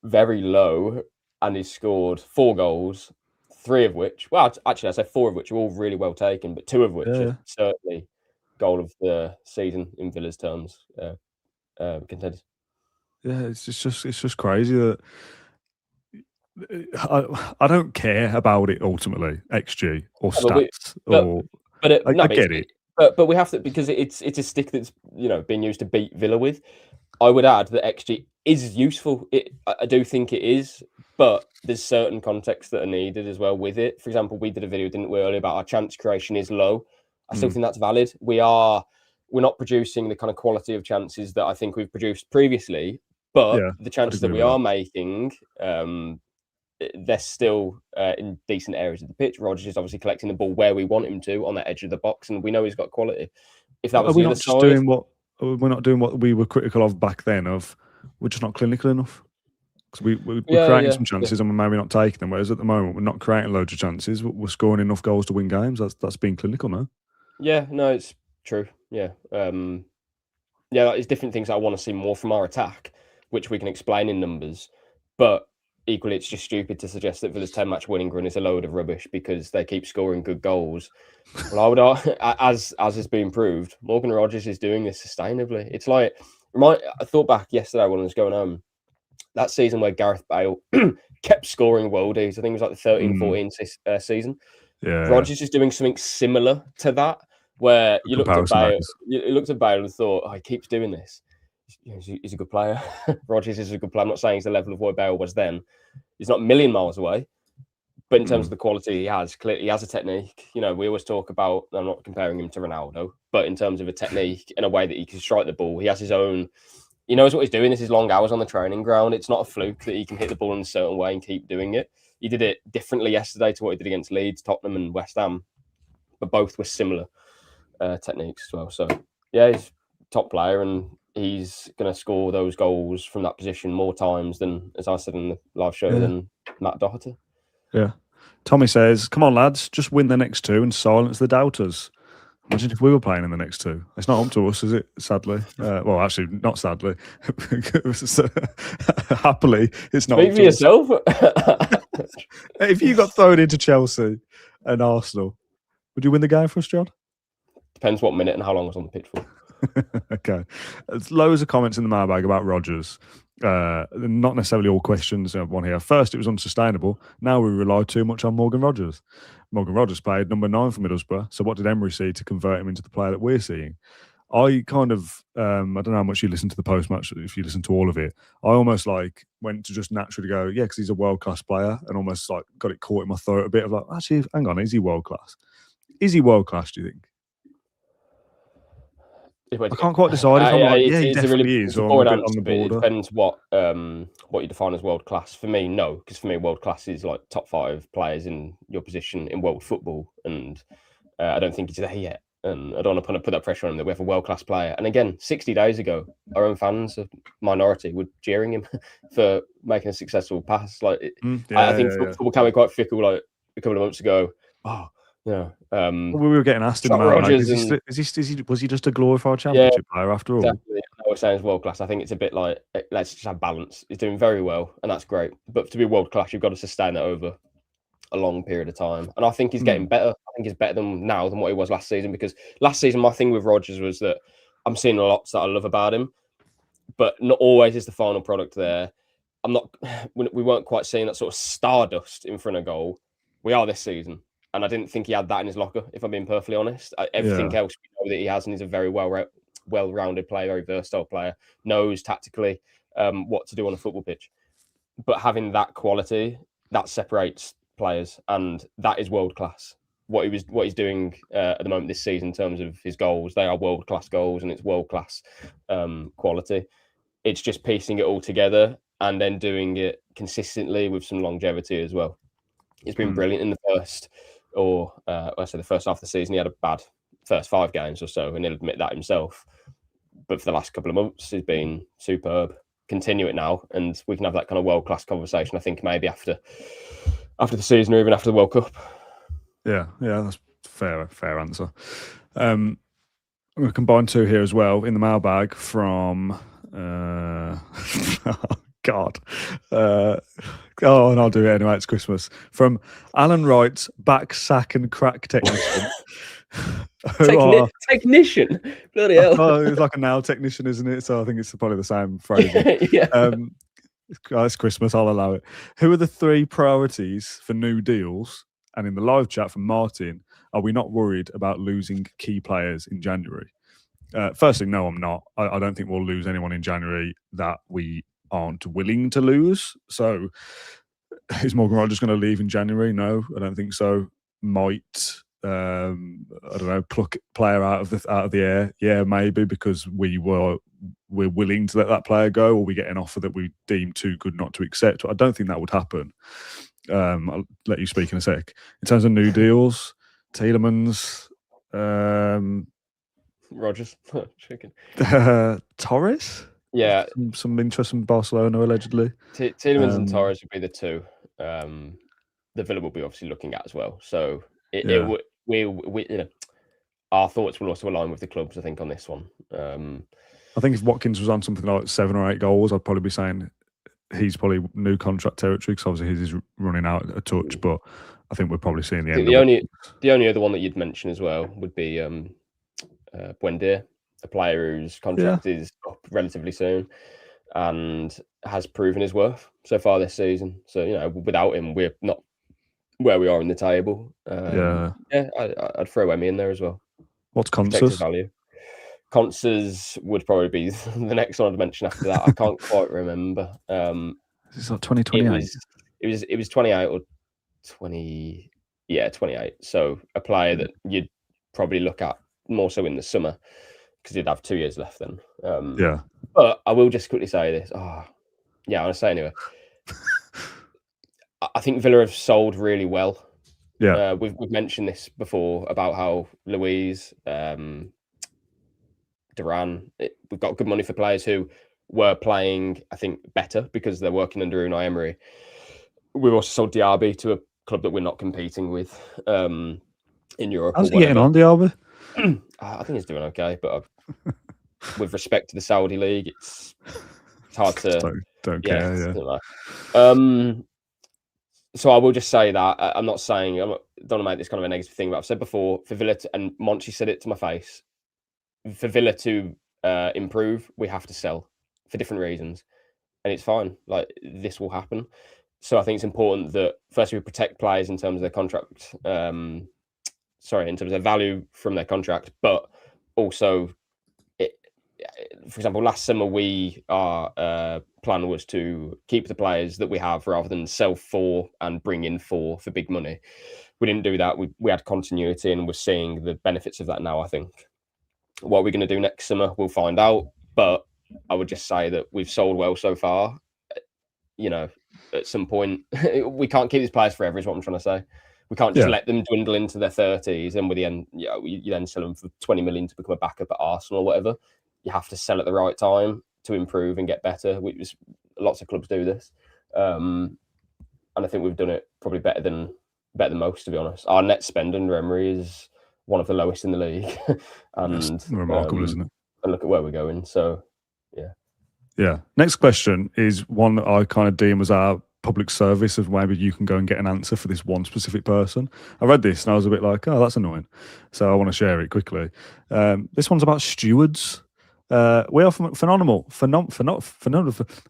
very low, and he's scored 4 goals, 3 of which, well, actually, I say 4 of which are all really well taken, but 2 of which are certainly goal of the season in Villa's terms. Contenders. Yeah, it's just crazy that. I don't care about it ultimately, XG or stats. I get it. But we have to, because it's a stick that's being used to beat Villa with. I would add that XG is useful. I do think it is, but there's certain contexts that are needed as well with it. For example, we did a video, didn't we, earlier about our chance creation is low. I still think that's valid. We're not producing the kind of quality of chances that I think we've produced previously, but the chances that we are making. They're still in decent areas of the pitch. Rodgers is obviously collecting the ball where we want him to, on the edge of the box, and we know he's got quality. If that was the other side, we're not doing what we were critical of back then. We're just not clinical enough because we're creating some chances and we're maybe not taking them. Whereas at the moment we're not creating loads of chances. We're scoring enough goals to win games. That's being clinical now. Yeah, no, it's true. Yeah, there's different things I want to see more from our attack, which we can explain in numbers, but. Equally, it's just stupid to suggest that Villa's 10-match winning run is a load of rubbish because they keep scoring good goals. Well, I would, as has been proved, Morgan Rodgers is doing this sustainably. It's like, I thought back yesterday when I was going home, that season where Gareth Bale kept scoring worldies. I think it was like the 13-14 season. Yeah, Rodgers is doing something similar to that, where you looked at Bale and thought, oh, he keeps doing this. He's a good player. Rodgers is a good player. I'm not saying he's the level of what Bale was then. He's not a million miles away. But in terms of the quality he has, clearly he has a technique. We always talk about, I'm not comparing him to Ronaldo, but in terms of a technique and a way that he can strike the ball, he has his own, he knows what he's doing. This is long hours on the training ground. It's not a fluke that he can hit the ball in a certain way and keep doing it. He did it differently yesterday to what he did against Leeds, Tottenham and West Ham, but both were similar techniques as well. So, yeah, he's a top player and he's going to score those goals from that position more times than, as I said in the live show, than Matt Doherty. Yeah. Tommy says, come on, lads, just win the next 2 and silence the doubters. Imagine if we were playing in the next 2. It's not up to us, is it? Sadly. Well, actually, not sadly. Happily, it's not Speak up for yourself. If you got thrown into Chelsea and Arsenal, would you win the game for us, John? Depends what minute and how long I was on the pitch for. Okay. There's loads of comments in the mailbag about Rodgers. Not necessarily all questions. One here. First, it was unsustainable. Now we rely too much on Morgan Rodgers. Morgan Rodgers played number 9 for Middlesbrough. So what did Emery see to convert him into the player that we're seeing? I kind of, I don't know how much you listen to the post-match, if you listen to all of it. I almost went to just naturally go, yeah, because he's a world-class player, and almost got it caught in my throat a bit of actually, hang on, is he world-class? Is he world-class, do you think? I can't quite decide if he definitely is, or I'm a bit on the border. It depends what you define as world class. For me, no, because for me, world class is top 5 players in your position in world football, and I don't think he's there yet. And I don't want to put that pressure on him that we have a world-class player. And again, 60 days ago, our own fans, a minority, were jeering him for making a successful pass. Like, I think football can be quite fickle. Like a couple of months ago, we were getting asked in the Mailbag, was he just a glorified championship player after all? Exactly. I was saying it's world-class. I think it's a bit like, let's just have balance. He's doing very well, and that's great. But to be world-class, you've got to sustain that over a long period of time. And I think he's getting better. I think he's better than now than what he was last season, because last season my thing with Rodgers was that I'm seeing lots that I love about him, but not always is the final product there. We weren't quite seeing that sort of stardust in front of goal. We are this season. And I didn't think he had that in his locker, if I'm being perfectly honest. Everything else we know that he has, and he's a very well-rounded player, very versatile player, knows tactically what to do on a football pitch. But having that quality, that separates players, and that is world class. What he's doing at the moment this season in terms of his goals, they are world class goals, and it's world class quality. It's just piecing it all together and then doing it consistently with some longevity as well. It's been brilliant in the first half of the season. He had a bad first 5 games or so, and he'll admit that himself. But for the last couple of months, he's been superb. Continue it now, and we can have that kind of world class conversation. I think maybe after the season or even after the World Cup. Yeah, that's fair answer. I'm going to combine 2 here as well in the mailbag from oh God. And I'll do it anyway, it's Christmas. From Alan Wright's back, sack and crack technician. Technician? Bloody hell. Oh, it's like a nail technician, isn't it? So I think it's probably the same phrase. It's Christmas, I'll allow it. Who are the 3 priorities for new deals? And in the live chat from Martin, are we not worried about losing key players in January? Firstly, no, I'm not. I don't think we'll lose anyone in January that we aren't willing to lose. So is Morgan Rodgers going to leave in January? No, I don't think so. Might I don't know, pluck a player out of the air? Yeah, maybe, because we're willing to let that player go, or we get an offer that we deem too good not to accept. I don't think that would happen. I'll let you speak in a sec. In terms of new deals, Tielemans, Rodgers, chicken, Torres. Yeah, some interest in Barcelona allegedly. Tielemans and Torres would be the 2. The Villa will be obviously looking at as well. So our thoughts will also align with the clubs, I think, on this one. I think if Watkins was on something like 7 or 8 goals, I'd probably be saying he's probably new contract territory, because obviously his is running out a touch. But I think we're probably seeing the end. The only other one that you'd mention as well would be Buendia, a player whose contract is up relatively soon and has proven his worth so far this season. So, without him, we're not where we are in the table. I'd throw Emmy in there as well. What's Concer's value? Concer's would probably be the next one I'd mention after that. I can't quite remember. Is that 2028? It was 28 or 20. Yeah, 28. So a player that you'd probably look at more so in the summer, because you'd have 2 years left then. But I will just quickly say this. I'm going to say anyway. I think Villa have sold really well. Yeah, we've mentioned this before about how Louise, Duran, we've got good money for players who were playing, I think, better because they're working under Unai Emery. We've also sold Diaby to a club that we're not competing with in Europe. How's he getting on, Diaby? I think he's doing okay, but with respect to the Saudi league, it's hard to don't care. So I will just say that I'm not saying, I don't want to make this kind of a negative thing, but I've said before, for Villa and Monchi said it to my face, for Villa to improve, we have to sell for different reasons, and it's fine. Like, this will happen. So I think it's important that firstly we protect players in terms of their contract. In terms of their value from their contract, but also, for example, last summer our plan was to keep the players that we have rather than sell for and bring in for big money. We didn't do that. We had continuity, and we're seeing the benefits of that now, I think. What we're going to do next summer, we'll find out. But I would just say that we've sold well so far. At some point, we can't keep these players forever, is what I'm trying to say. We can't just let them dwindle into their 30s, and you then sell them for 20 million to become a backup at Arsenal or whatever. You have to sell at the right time to improve and get better. Lots of clubs do this, and I think we've done it probably better than most, to be honest. Our net spend under Emery is one of the lowest in the league, and that's remarkable, isn't it? And look at where we're going. So, yeah. Next question is one that I kind of deem as our public service of maybe you can go and get an answer for this one specific person. I read this and I was a bit like, oh, that's annoying. So I want to share it quickly. This one's about stewards. We are phenomenal.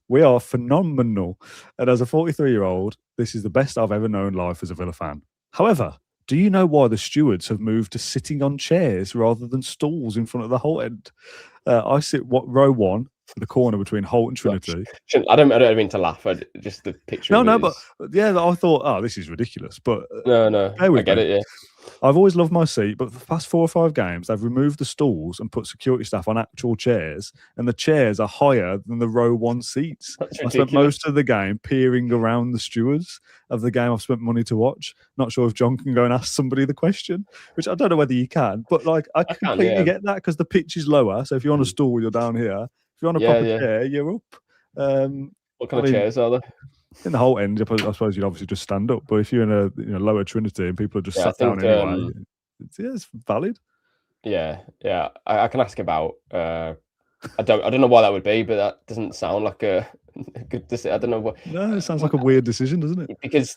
We are phenomenal. And as a 43-year-old, this is the best I've ever known life as a Villa fan. However, do you know why the stewards have moved to sitting on chairs rather than stools in front of the Holt end? I sit row 1, the corner between Holt and Trinity. I don't mean to laugh. Just the picture. But yeah, I thought, oh, this is ridiculous. But no, I get it. Yeah, I've always loved my seat, but for the past 4 or 5 games, they've removed the stools and put security staff on actual chairs, and the chairs are higher than the row 1 seats. I spent most of the game peering around the stewards of the game I've spent money to watch. Not sure if John can go and ask somebody the question, which I don't know whether you can, but like I completely get that because the pitch is lower. So if you're on a stool, you're down here. If you're on a proper chair, you're up. What kind of chairs are there? In the Holt end, I suppose you'd obviously just stand up. But if you're in a lower Trinity and people are just sat down anyway, it's valid. Yeah. I can ask about. I don't know why that would be, but that doesn't sound like a good decision. I don't know what. No, it sounds like a weird decision, doesn't it? Because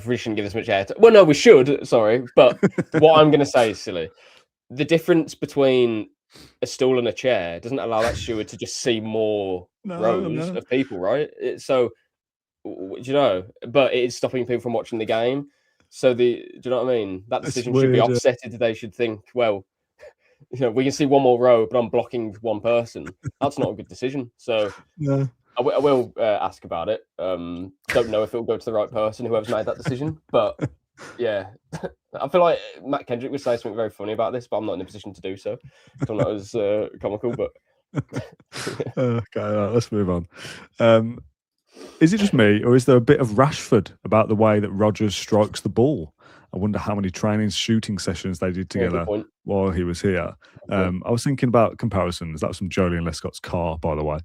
we shouldn't give this much air. Well, no, we should. Sorry, but what I'm going to say is silly. The difference between a stool and a chair doesn't allow that steward to just see more rows of people, right? But it is stopping people from watching the game. So do you know what I mean? That decision should be offsetted. They should think, well, we can see one more row, but I'm blocking one person. That's not a good decision. So I will ask about it. Don't know if it'll go to the right person, whoever's made that decision. But yeah, I feel like Matt Kendrick would say something very funny about this, but I'm not in a position to do so. So I'm not as comical, but okay, right, let's move on. Is it just me, or is there a bit of Rashford about the way that Rodgers strikes the ball? I wonder how many training shooting sessions they did together while he was here. I was thinking about comparisons. That was from Jolie and Lescott's car, by the way.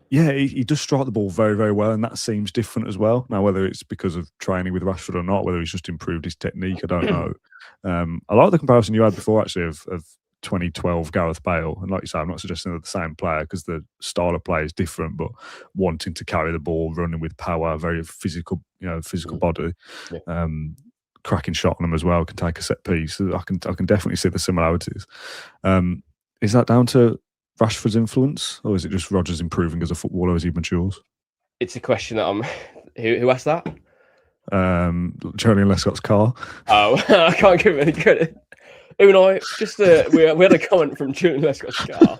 He does strike the ball very, very well, and that seems different as well. Now, whether it's because of training with Rashford or not, whether he's just improved his technique, I don't know. I like the comparison you had before, actually, of 2012 Gareth Bale. And like you say, I'm not suggesting they're the same player because the style of play is different, but wanting to carry the ball, running with power, very physical body. Yeah. Cracking shot on them as well, can take a set piece. I can definitely see the similarities. Is that down to Rashford's influence, or is it just Rodgers improving as a footballer as he matures? It's a question that who asked that? Charlie and Lescott's car. Oh, I can't give him any credit. Unai, just we had a comment from Julian Lescott's car.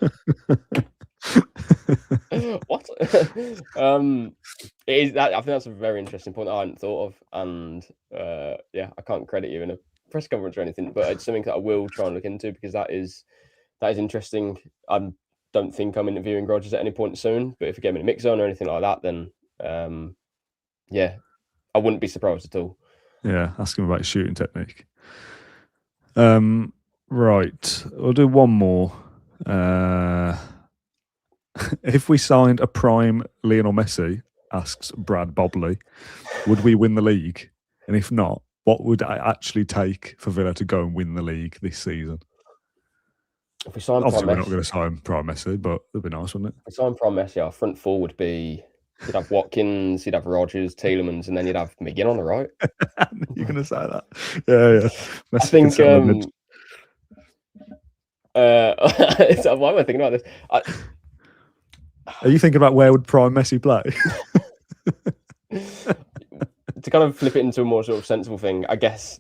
What? It is that. I think that's a very interesting point that I hadn't thought of, and I can't credit you in a press conference or anything, but it's something that I will try and look into because that is interesting. I don't think I'm interviewing Rodgers at any point soon, but if we get him in a mix zone or anything like that, then I wouldn't be surprised at all. Yeah, ask him about his shooting technique. Right, we'll do one more. If we signed a prime Lionel Messi, asks Brad Bobley, would we win the league? And if not, what would it actually take for Villa to go and win the league this season? If we sign obviously, we're not going to sign prime Messi, but it'd be nice, wouldn't it? If we sign prime Messi, our front four would be. You'd have Watkins, you'd have Rodgers, Tielemans, and then you'd have McGinn on the right. You're going to say that? Yeah. I think. Why am I thinking about this? Are you thinking about where would prime Messi play? To kind of flip it into a more sort of sensible thing, I guess.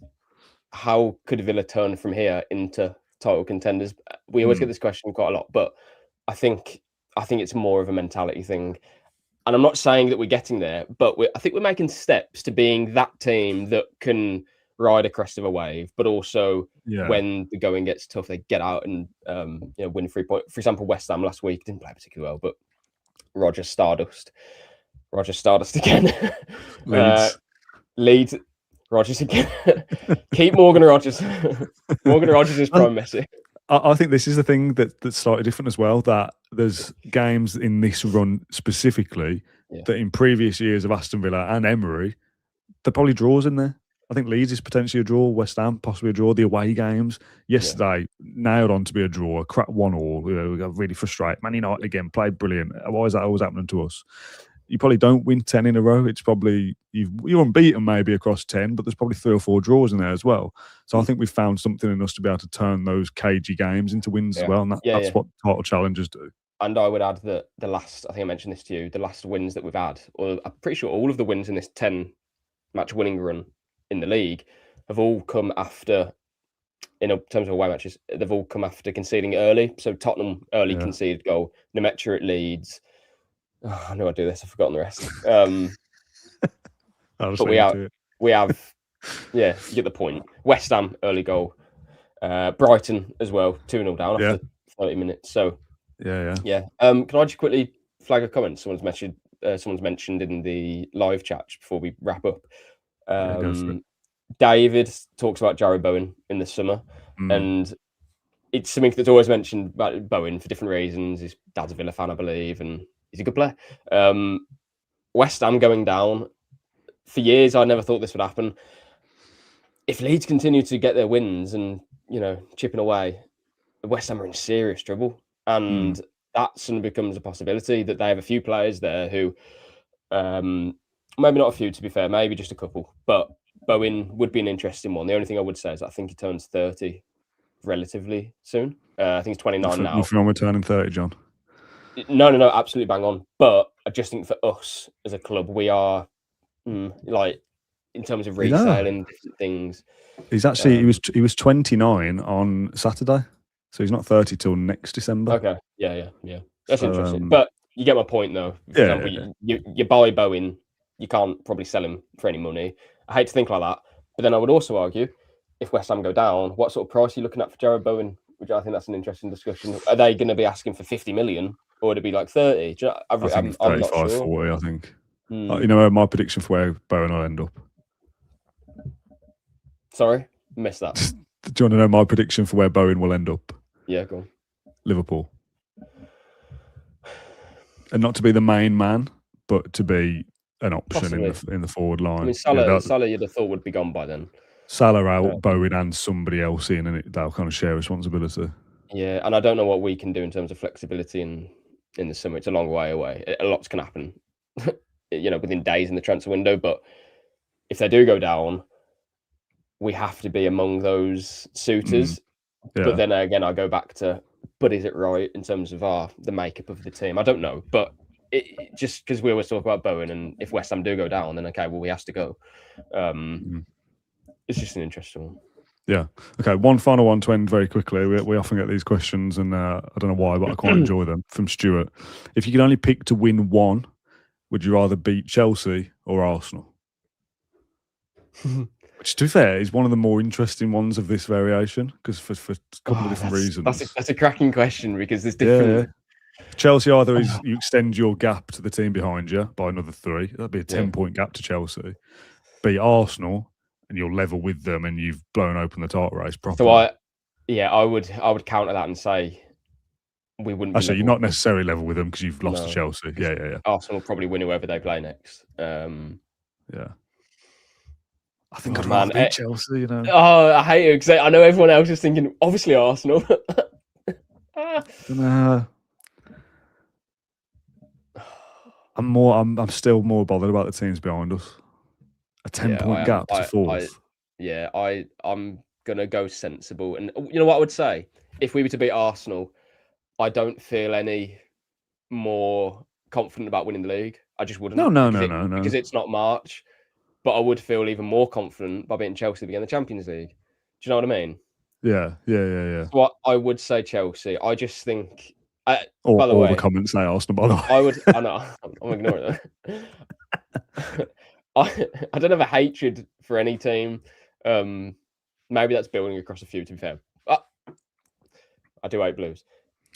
How could Villa turn from here into title contenders? We always get this question quite a lot, but I think it's more of a mentality thing. And I'm not saying that we're getting there, but I think we're making steps to being that team that can ride a crest of a wave, but also when the going gets tough, they get out and win 3 points. For example, West Ham last week didn't play particularly well, but Roger Stardust again. Leeds. Rodgers again. Keep Morgan Rodgers. Morgan Rodgers is prime Messi. I think this is the thing that's slightly different as well, that there's games in this run specifically that in previous years of Aston Villa and Emery, there probably draws in there. I think Leeds is potentially a draw, West Ham possibly a draw, the away games. Yesterday, nailed on to be a draw, a crap 1-1. We got really frustrated. Man United again, played brilliant. Why is that always happening to us? You probably don't win 10 in a row. It's probably, you're unbeaten maybe across 10, but there's probably 3 or 4 draws in there as well. So I think we've found something in us to be able to turn those cagey games into wins as well. And that's what title challenges do. And I would add that the last, I think I mentioned this to you, the last wins that we've had, or I'm pretty sure all of the wins in this 10-match winning run in the league have all come after, in terms of away matches, they've all come after conceding early. So Tottenham early conceded goal, Nemetra at Leeds. Oh, I know I do this. I've forgotten the rest. But we have, you get the point. West Ham early goal, Brighton as well, 2-0 down after 30 minutes. So yeah. Can I just quickly flag a comment someone's mentioned in the live chat before we wrap up? David talks about Jarrod Bowen in the summer, and it's something that's always mentioned about Bowen for different reasons. His dad's a Villa fan, I believe, and he's a good player. West Ham going down. For years, I never thought this would happen. If Leeds continue to get their wins and, chipping away, West Ham are in serious trouble. And that suddenly becomes a possibility that they have a few players there who, maybe not a few, to be fair, maybe just a couple. But Bowen would be an interesting one. The only thing I would say is I think he turns 30 relatively soon. I think he's 29 now. Nothing wrong with turning 30, John. No, absolutely bang on. But I just think for us as a club, we are like in terms of reselling different things. He's actually he was 29 on Saturday, so he's not 30 till next December. Okay, yeah. That's interesting. But you get my point, though. For example, you buy Bowen, you can't probably sell him for any money. I hate to think like that, but then I would also argue, if West Ham go down, what sort of price are you looking at for Jarrod Bowen? Which I think that's an interesting discussion. Are they going to be asking for 50 million? Or would it be like 30? I think 35, 40, I think. My prediction for where Bowen will end up. Sorry? Missed that. Do you want to know my prediction for where Bowen will end up? Yeah, go on. Liverpool. And not to be the main man, but to be an option in the forward line. I mean, Salah you'd have thought would be gone by then. Salah out, Bowen and somebody else in, and they'll kind of share responsibility. Yeah, and I don't know what we can do in terms of flexibility in the summer. It's a long way away. A lot can happen, within days in the transfer window. But if they do go down, we have to be among those suitors. But then again, I go back to, but is it right in terms of the makeup of the team? I don't know. But it just because we always talk about Bowen, and if West Ham do go down, then okay, well, we have to go. It's just an interesting one. Yeah. Okay. One final one to end very quickly. We often get these questions, and I don't know why, but I quite enjoy them. From Stuart, if you could only pick to win one, would you rather beat Chelsea or Arsenal? Which, to be fair, is one of the more interesting ones of this variation, because for a couple of different reasons. That's a cracking question, because there's different. Yeah. Chelsea either is you extend your gap to the team behind you by another 3. That'd be a 10-point gap to Chelsea. Beat Arsenal, and you're level with them, and you've blown open the title race properly. So I would counter that and say we wouldn't. Actually, you're not necessarily level with them because you've lost to Chelsea. Yeah. Arsenal will probably win whoever they play next. Yeah. I think I'd rather beat Chelsea. Oh, I hate it because I know everyone else is thinking obviously Arsenal. I'm still more bothered about the teams behind us. A 10-point gap to 4th. I'm gonna go sensible, and you know what I would say? If we were to beat Arsenal, I don't feel any more confident about winning the league. I just wouldn't. No. Because it's not March. But I would feel even more confident by beating Chelsea to begin the Champions League. Do you know what I mean? Yeah. So I would say Chelsea. I just think. By the way, the comments say Arsenal. By the way, I know. I'm ignoring that. I don't have a hatred for any team. Maybe that's building across a few. To be fair, I do hate Blues.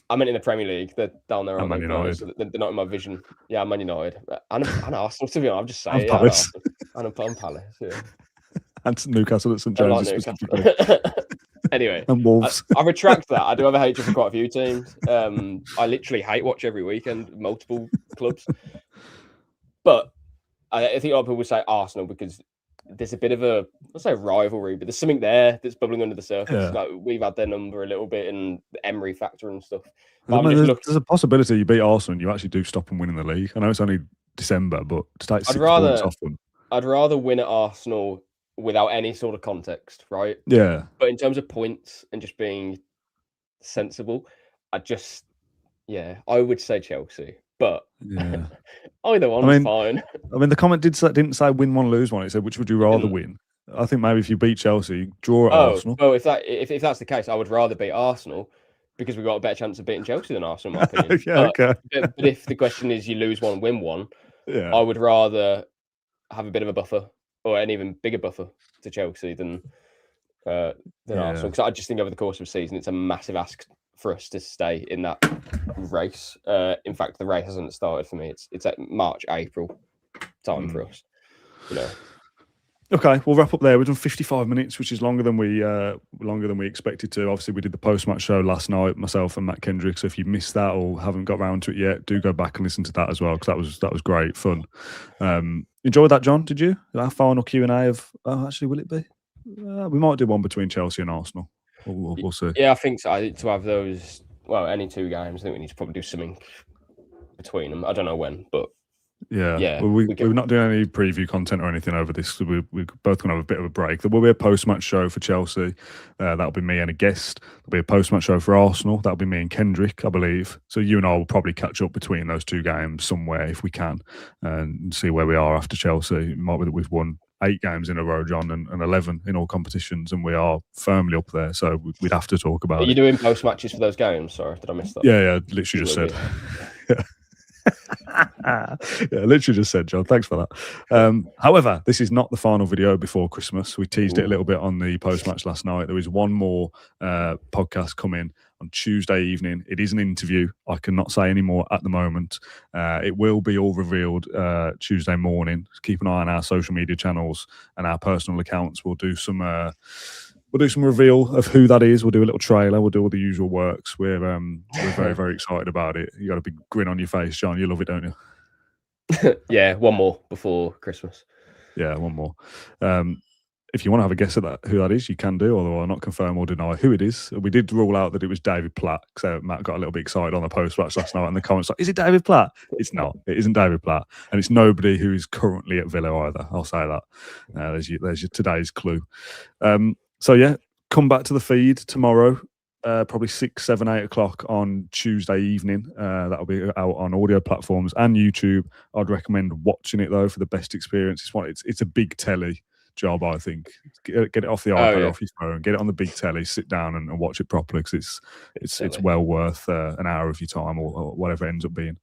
I meant in the Premier League. They're down there. Man United. They're not in my vision. Yeah, I'm Man United. And Arsenal. To be honest, I'm just saying. Palace. I'm Palace. Yeah. And Newcastle at St I like James's Newcastle. specifically. Anyway, And Wolves. I retract that. I do have a hatred for quite a few teams. I literally hate watch every weekend, multiple clubs. But I think a lot of people would say Arsenal because there's a bit of a, I'll say rivalry, but there's something there that's bubbling under the surface. Yeah. Like we've had their number a little bit and the Emery factor and stuff. There's a possibility you beat Arsenal and you actually do stop them winning the league. I know it's only December, but to take 6 points off them. I'd rather win at Arsenal without any sort of context, right? Yeah. But in terms of points and just being sensible, I would say Chelsea. But yeah. either one's fine. I mean, the comment didn't say win one, lose one. It said which would you rather win? I think maybe if you beat Chelsea, draw at Arsenal. Oh, if that's the case, I would rather beat Arsenal because we've got a better chance of beating Chelsea than Arsenal, in my opinion. Okay. But if the question is you lose one, win one, yeah, I would rather have a bit of a buffer or an even bigger buffer to Chelsea than Arsenal. Because I just think over the course of the season, it's a massive ask for us to stay in that race. In fact, the race hasn't started for me. It's at March, April time for us. You know. Okay, we'll wrap up there. We've done 55 minutes, which is longer than we expected to. Obviously, we did the post-match show last night, myself and Matt Kendrick. So if you missed that or haven't got round to it yet, do go back and listen to that as well because that was great fun. Enjoyed that, John? Did you? Our final Q&A of actually, will it be? We might do one between Chelsea and Arsenal. We'll see. Yeah, I think so. I think to have those, any 2 games, I think we need to probably do something between them. I don't know when, but. Yeah. Well, we're not doing any preview content or anything over this. So we're both going to have a bit of a break. There will be a post-match show for Chelsea. That'll be me and a guest. There'll be a post-match show for Arsenal. That'll be me and Kendrick, I believe. So you and I will probably catch up between those 2 games somewhere if we can and see where we are after Chelsea. It might be that we've won 8 games in a row, John, and 11 in all competitions, and we are firmly up there. So we'd have to talk about it. Are you doing post-matches for those games? Sorry, did I miss that? Yeah, literally just said. Yeah. Literally just said, John. Thanks for that. However, this is not the final video before Christmas. We teased it a little bit on the post-match last night. There is one more podcast coming on Tuesday evening. It is an interview. I cannot say any more at the moment. It will be all revealed Tuesday morning. Just keep an eye on our social media channels and our personal accounts. We'll do some reveal of who that is. We'll do a little trailer. We'll do all the usual works. We're very, very excited about it. You got a big grin on your face, John. You love it, don't you? Yeah, one more before Christmas. Yeah, one more. If you want to have a guess at who that is, you can do, although I'll not confirm or deny who it is. We did rule out that it was David Platt, so Matt got a little bit excited on the post-match last night in the comments, like, is it David Platt? It's not. It isn't David Platt. And it's nobody who is currently at Villa either. I'll say that. There's your today's clue. So yeah, come back to the feed tomorrow, probably 6, 7, 8 o'clock on Tuesday evening. That'll be out on audio platforms and YouTube. I'd recommend watching it though for the best experience. It's a big telly job, I think. Get it off the iPad, off your phone, get it on the big telly, sit down and watch it properly because it's well worth an hour of your time or whatever it ends up being.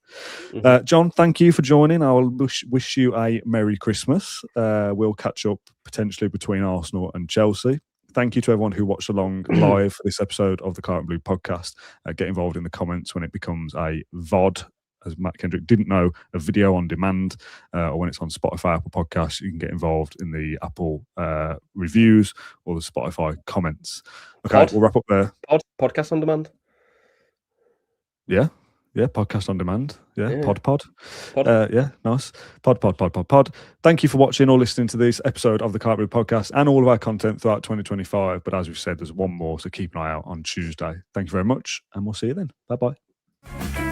John, thank you for joining. I will wish you a Merry Christmas. We'll catch up potentially between Arsenal and Chelsea. Thank you to everyone who watched along live for this episode of the Claret and Blue podcast. Get involved in the comments when it becomes a VOD, as Matt Kendrick didn't know, a video on demand, or when it's on Spotify, Apple Podcasts. You can get involved in the Apple reviews or the Spotify comments. Okay, we'll wrap up there. Podcast on demand? Yeah, podcast on demand. Pod. Yeah, nice. Pod. Thank you for watching or listening to this episode of the Claret and Blue podcast and all of our content throughout 2025. But as we've said, there's one more, so keep an eye out on Tuesday. Thank you very much, and we'll see you then. Bye-bye.